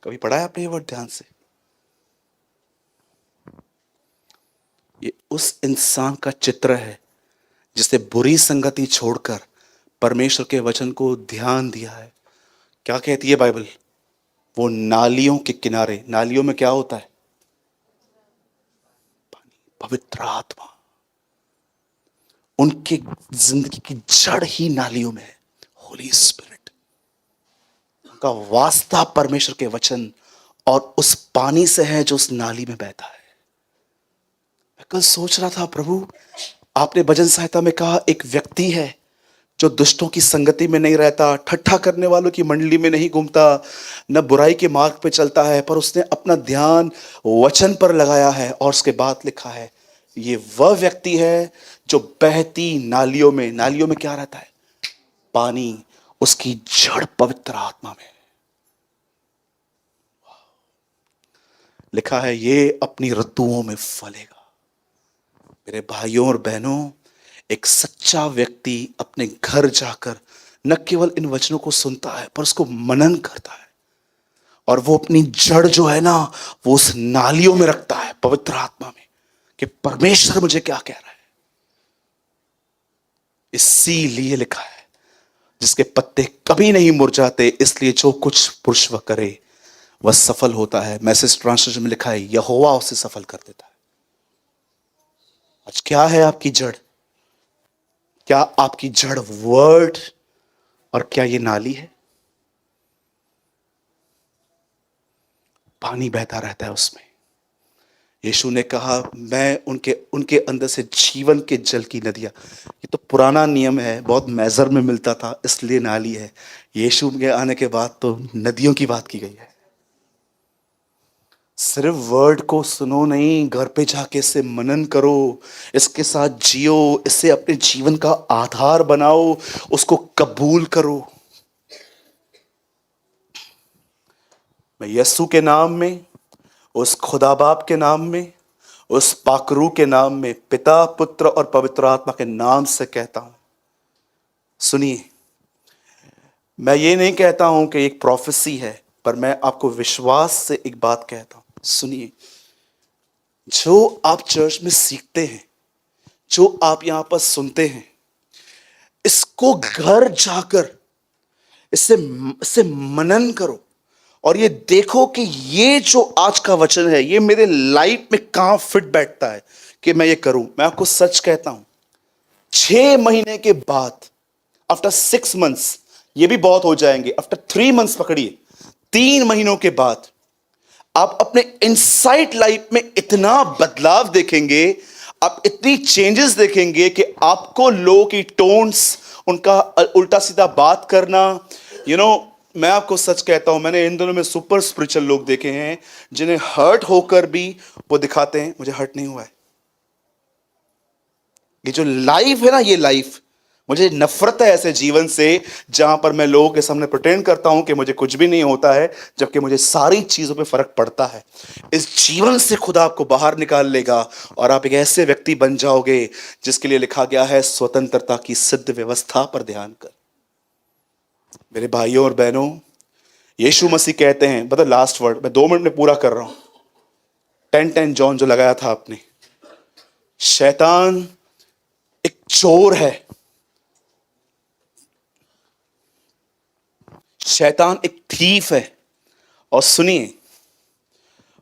कभी पढ़ा है आपने ये वर्ड ध्यान से? ये उस इंसान का चित्र है जिसने बुरी संगति छोड़कर परमेश्वर के वचन को ध्यान दिया है। क्या कहती है बाइबल? वो नालियों के किनारे, नालियों में क्या होता है? पानी, पवित्र आत्मा। उनकी जिंदगी की जड़ ही नालियों में है, होली स्पिरिट। उनका वास्ता परमेश्वर के वचन और उस पानी से है जो उस नाली में बहता है। मैं कल सोच रहा था, प्रभु आपने भजन सहायता में कहा एक व्यक्ति है जो दुष्टों की संगति में नहीं रहता, ठट्ठा करने वालों की मंडली में नहीं घूमता, न बुराई के मार्ग पे चलता है, पर उसने अपना ध्यान वचन पर लगाया है। और उसके बाद लिखा है ये वह व्यक्ति है जो बहती नालियों में, नालियों में क्या रहता है? पानी। उसकी जड़ पवित्र आत्मा में। लिखा है ये अपनी ऋतुओं में फलेगा। मेरे भाइयों और बहनों, एक सच्चा व्यक्ति अपने घर जाकर न केवल इन वचनों को सुनता है पर उसको मनन करता है, और वो अपनी जड़ जो है ना वो उस नालियों में रखता है पवित्र आत्मा में, कि परमेश्वर मुझे क्या कह रहा है। इसीलिए लिखा है जिसके पत्ते कभी नहीं मुरझाते, इसलिए जो कुछ पुरुष वह करे वह सफल होता है। मैसेज ट्रांसलेशन में लिखा है यहोवा उसे सफल कर देता है। आज क्या है आपकी जड़? क्या आपकी जड़ वर्ड और क्या ये नाली है? पानी बहता रहता है उसमें। यीशु ने कहा मैं उनके अंदर से जीवन के जल की नदियां। ये तो पुराना नियम है, बहुत मेजर में मिलता था इसलिए नाली है। यीशु के आने के बाद तो नदियों की बात की गई है। सिर्फ वर्ड को सुनो नहीं, घर पे जाके इससे मनन करो, इसके साथ जियो, इससे अपने जीवन का आधार बनाओ, उसको कबूल करो। मैं यीशु के नाम में, उस खुदा बाप के नाम में, उस पाकरू के नाम में, पिता पुत्र और पवित्र आत्मा के नाम से कहता हूं, सुनिए। मैं ये नहीं कहता हूं कि एक प्रोफेसी है, पर मैं आपको विश्वास से एक बात कहता हूं, सुनिए। जो आप चर्च में सीखते हैं, जो आप यहां पर सुनते हैं, इसको घर जाकर इससे मनन करो और ये देखो कि ये जो आज का वचन है ये मेरे लाइफ में कहां फिट बैठता है कि मैं ये करूं। मैं आपको सच कहता हूं, 6 महीने के बाद, आफ्टर 6 months, ये भी बहुत हो जाएंगे, आफ्टर 3 months पकड़िए, 3 महीनों के बाद आप अपने इनसाइड लाइफ में इतना बदलाव देखेंगे, आप इतनी चेंजेस देखेंगे कि आपको लोगों की टोन्स, उनका उल्टा सीधा बात करना, मैं आपको सच कहता हूं, मैंने इन दिनों में सुपर स्पिरिचुअल लोग देखे हैं जिन्हें हर्ट होकर भी वो दिखाते हैं मुझे हर्ट नहीं हुआ है। ये जो लाइफ है ना, ये लाइफ, मुझे नफरत है ऐसे जीवन से जहां पर मैं लोगों के सामने प्रिटेंड करता हूं कि मुझे कुछ भी नहीं होता है, जबकि मुझे सारी चीजों पे फर्क पड़ता है। इस जीवन से खुदा आपको बाहर निकाल लेगा और आप एक ऐसे व्यक्ति बन जाओगे जिसके लिए लिखा गया है स्वतंत्रता की सिद्ध व्यवस्था पर ध्यान कर। मेरे भाइयों और बहनों, यीशु मसीह कहते हैं, मतलब लास्ट वर्ड मैं 2 मिनट में पूरा कर रहा हूं, 10 जॉन जो लगाया था आपने, शैतान एक चोर है, शैतान एक थीफ है, और सुनिए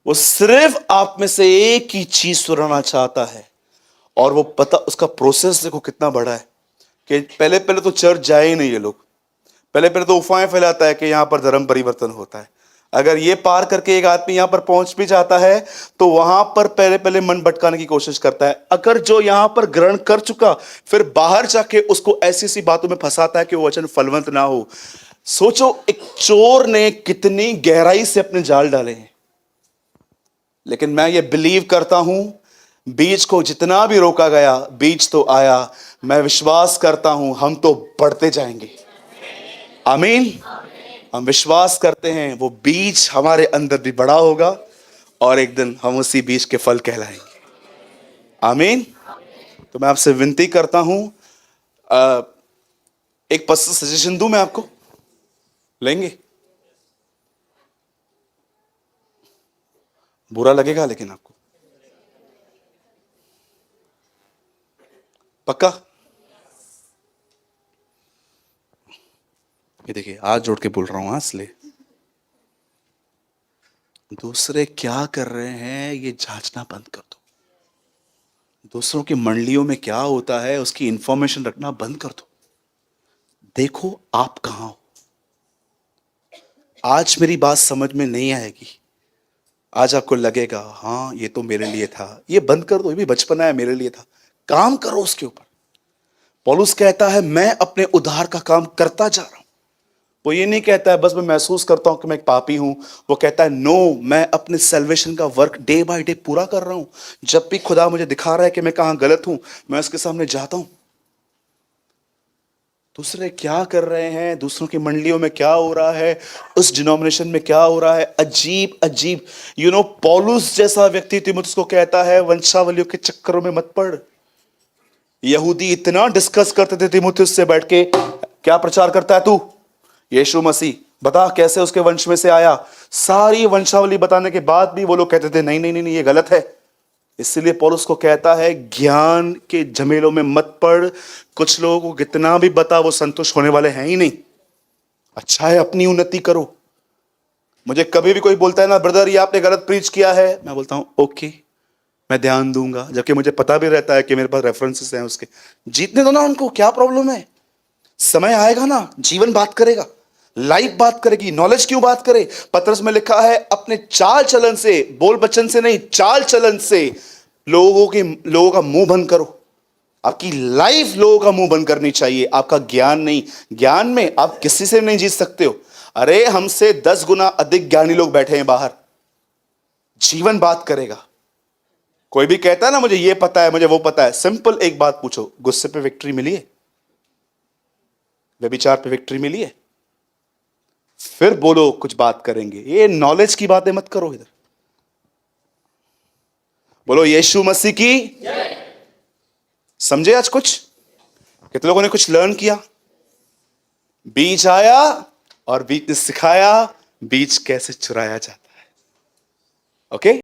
वो सिर्फ आप में से एक ही चीज सुनाना चाहता है, और वो पता उसका प्रोसेस देखो कितना बड़ा है कि पहले पहले तो चर्च जाए ही नहीं ये लोग, पहले पहले तो अफवाहें फैलाता है कि यहां पर धर्म परिवर्तन होता है। अगर ये पार करके एक आदमी यहां पर पहुंच भी जाता है तो वहां पर पहले पहले मन भटकाने की कोशिश करता है। अगर जो यहां पर ग्रहण कर चुका फिर बाहर जाके उसको ऐसी सी बातों में फंसाता है कि वो वचन फलवंत ना हो। सोचो एक चोर ने कितनी गहराई से अपने जाल डाले हैं, लेकिन मैं ये बिलीव करता हूं बीज को जितना भी रोका गया बीज तो आया। मैं विश्वास करता हूं हम तो बढ़ते जाएंगे। आमीन। हम विश्वास करते हैं वो बीज हमारे अंदर भी बड़ा होगा और एक दिन हम उसी बीज के फल कहलाएंगे। आमीन। तो मैं आपसे विनती करता हूं, एक पर्सनल सजेशन दूं मैं आपको, लेंगे? बुरा लगेगा लेकिन आपको, पक्का? ये देखिए, हाथ जोड़ के बोल रहा हूं, इसलिए दूसरे क्या कर रहे हैं ये जांचना बंद कर दो। दूसरों की मंडलियों में क्या होता है उसकी इंफॉर्मेशन रखना बंद कर दो। देखो आप कहां हो। आज मेरी बात समझ में नहीं आएगी, आज आपको लगेगा हाँ ये तो मेरे लिए था, ये बंद कर दो, ये भी बचपना है, मेरे लिए था। काम करो उसके ऊपर। पौलुस कहता है मैं अपने उद्धार का काम करता जा रहा हूं। वो ये नहीं कहता है बस मैं महसूस करता हूं कि मैं एक पापी हूं। वो कहता है नो, मैं अपने सेल्वेशन का वर्क डे बाय डे पूरा कर रहा हूं। जब भी खुदा मुझे दिखा रहा है कि मैं कहां गलत हूं, मैं उसके सामने जाता हूं। दूसरे क्या कर रहे हैं, दूसरों की मंडलियों में क्या हो रहा है, उस डिनोमिनेशन में क्या हो रहा है, अजीब अजीब। पौलुस जैसा व्यक्ति तीमुथियुस को कहता है वंशावलियों के चक्करों में मत पड़। यहूदी इतना डिस्कस करते थे तीमुथियुस से बैठ के, क्या प्रचार करता है तू? यीशु मसीह बता कैसे उसके वंश में से आया। सारी वंशावली बताने के बाद भी वो लोग कहते थे नहीं नहीं नहीं, ये गलत है। इसलिए पौलुस को कहता है ज्ञान के झमेलों में मत पड़। कुछ लोगों को कितना भी बता वो संतुष्ट होने वाले हैं ही नहीं। अच्छा है अपनी उन्नति करो। मुझे कभी भी कोई बोलता है ना ब्रदर ये आपने गलत प्रीच किया है, मैं बोलता हूं ओके मैं ध्यान दूंगा, जबकि मुझे पता भी रहता है कि मेरे पास रेफरेंसेस हैं उसके। जीतने दो ना उनको, क्या प्रॉब्लम है? समय आएगा ना, जीवन बात करेगा, लाइफ बात करेगी, नॉलेज क्यों बात करे? पत्रस में लिखा है अपने चाल चलन से, बोल बच्चन से नहीं, चाल चलन से लोगों का मुंह बंद करो। आपकी लाइफ लोगों का मुंह बंद करनी चाहिए, आपका ज्ञान नहीं। ज्ञान में आप किसी से नहीं जीत सकते हो। अरे हमसे 10 गुना अधिक ज्ञानी लोग बैठे हैं बाहर। जीवन बात करेगा। कोई भी कहता है ना मुझे ये पता है, मुझे वो पता है, सिंपल एक बात पूछो, गुस्से पे विक्ट्री मिली है? व्यभिचार पे विक्ट्री मिली है? फिर बोलो कुछ बात करेंगे। ये नॉलेज की बातें मत करो इधर। बोलो यीशु मसीह की। समझे आज कुछ? कितने लोगों ने कुछ लर्न किया? बीज आया और बीज ने सिखाया बीज कैसे चुराया जाता है। ओके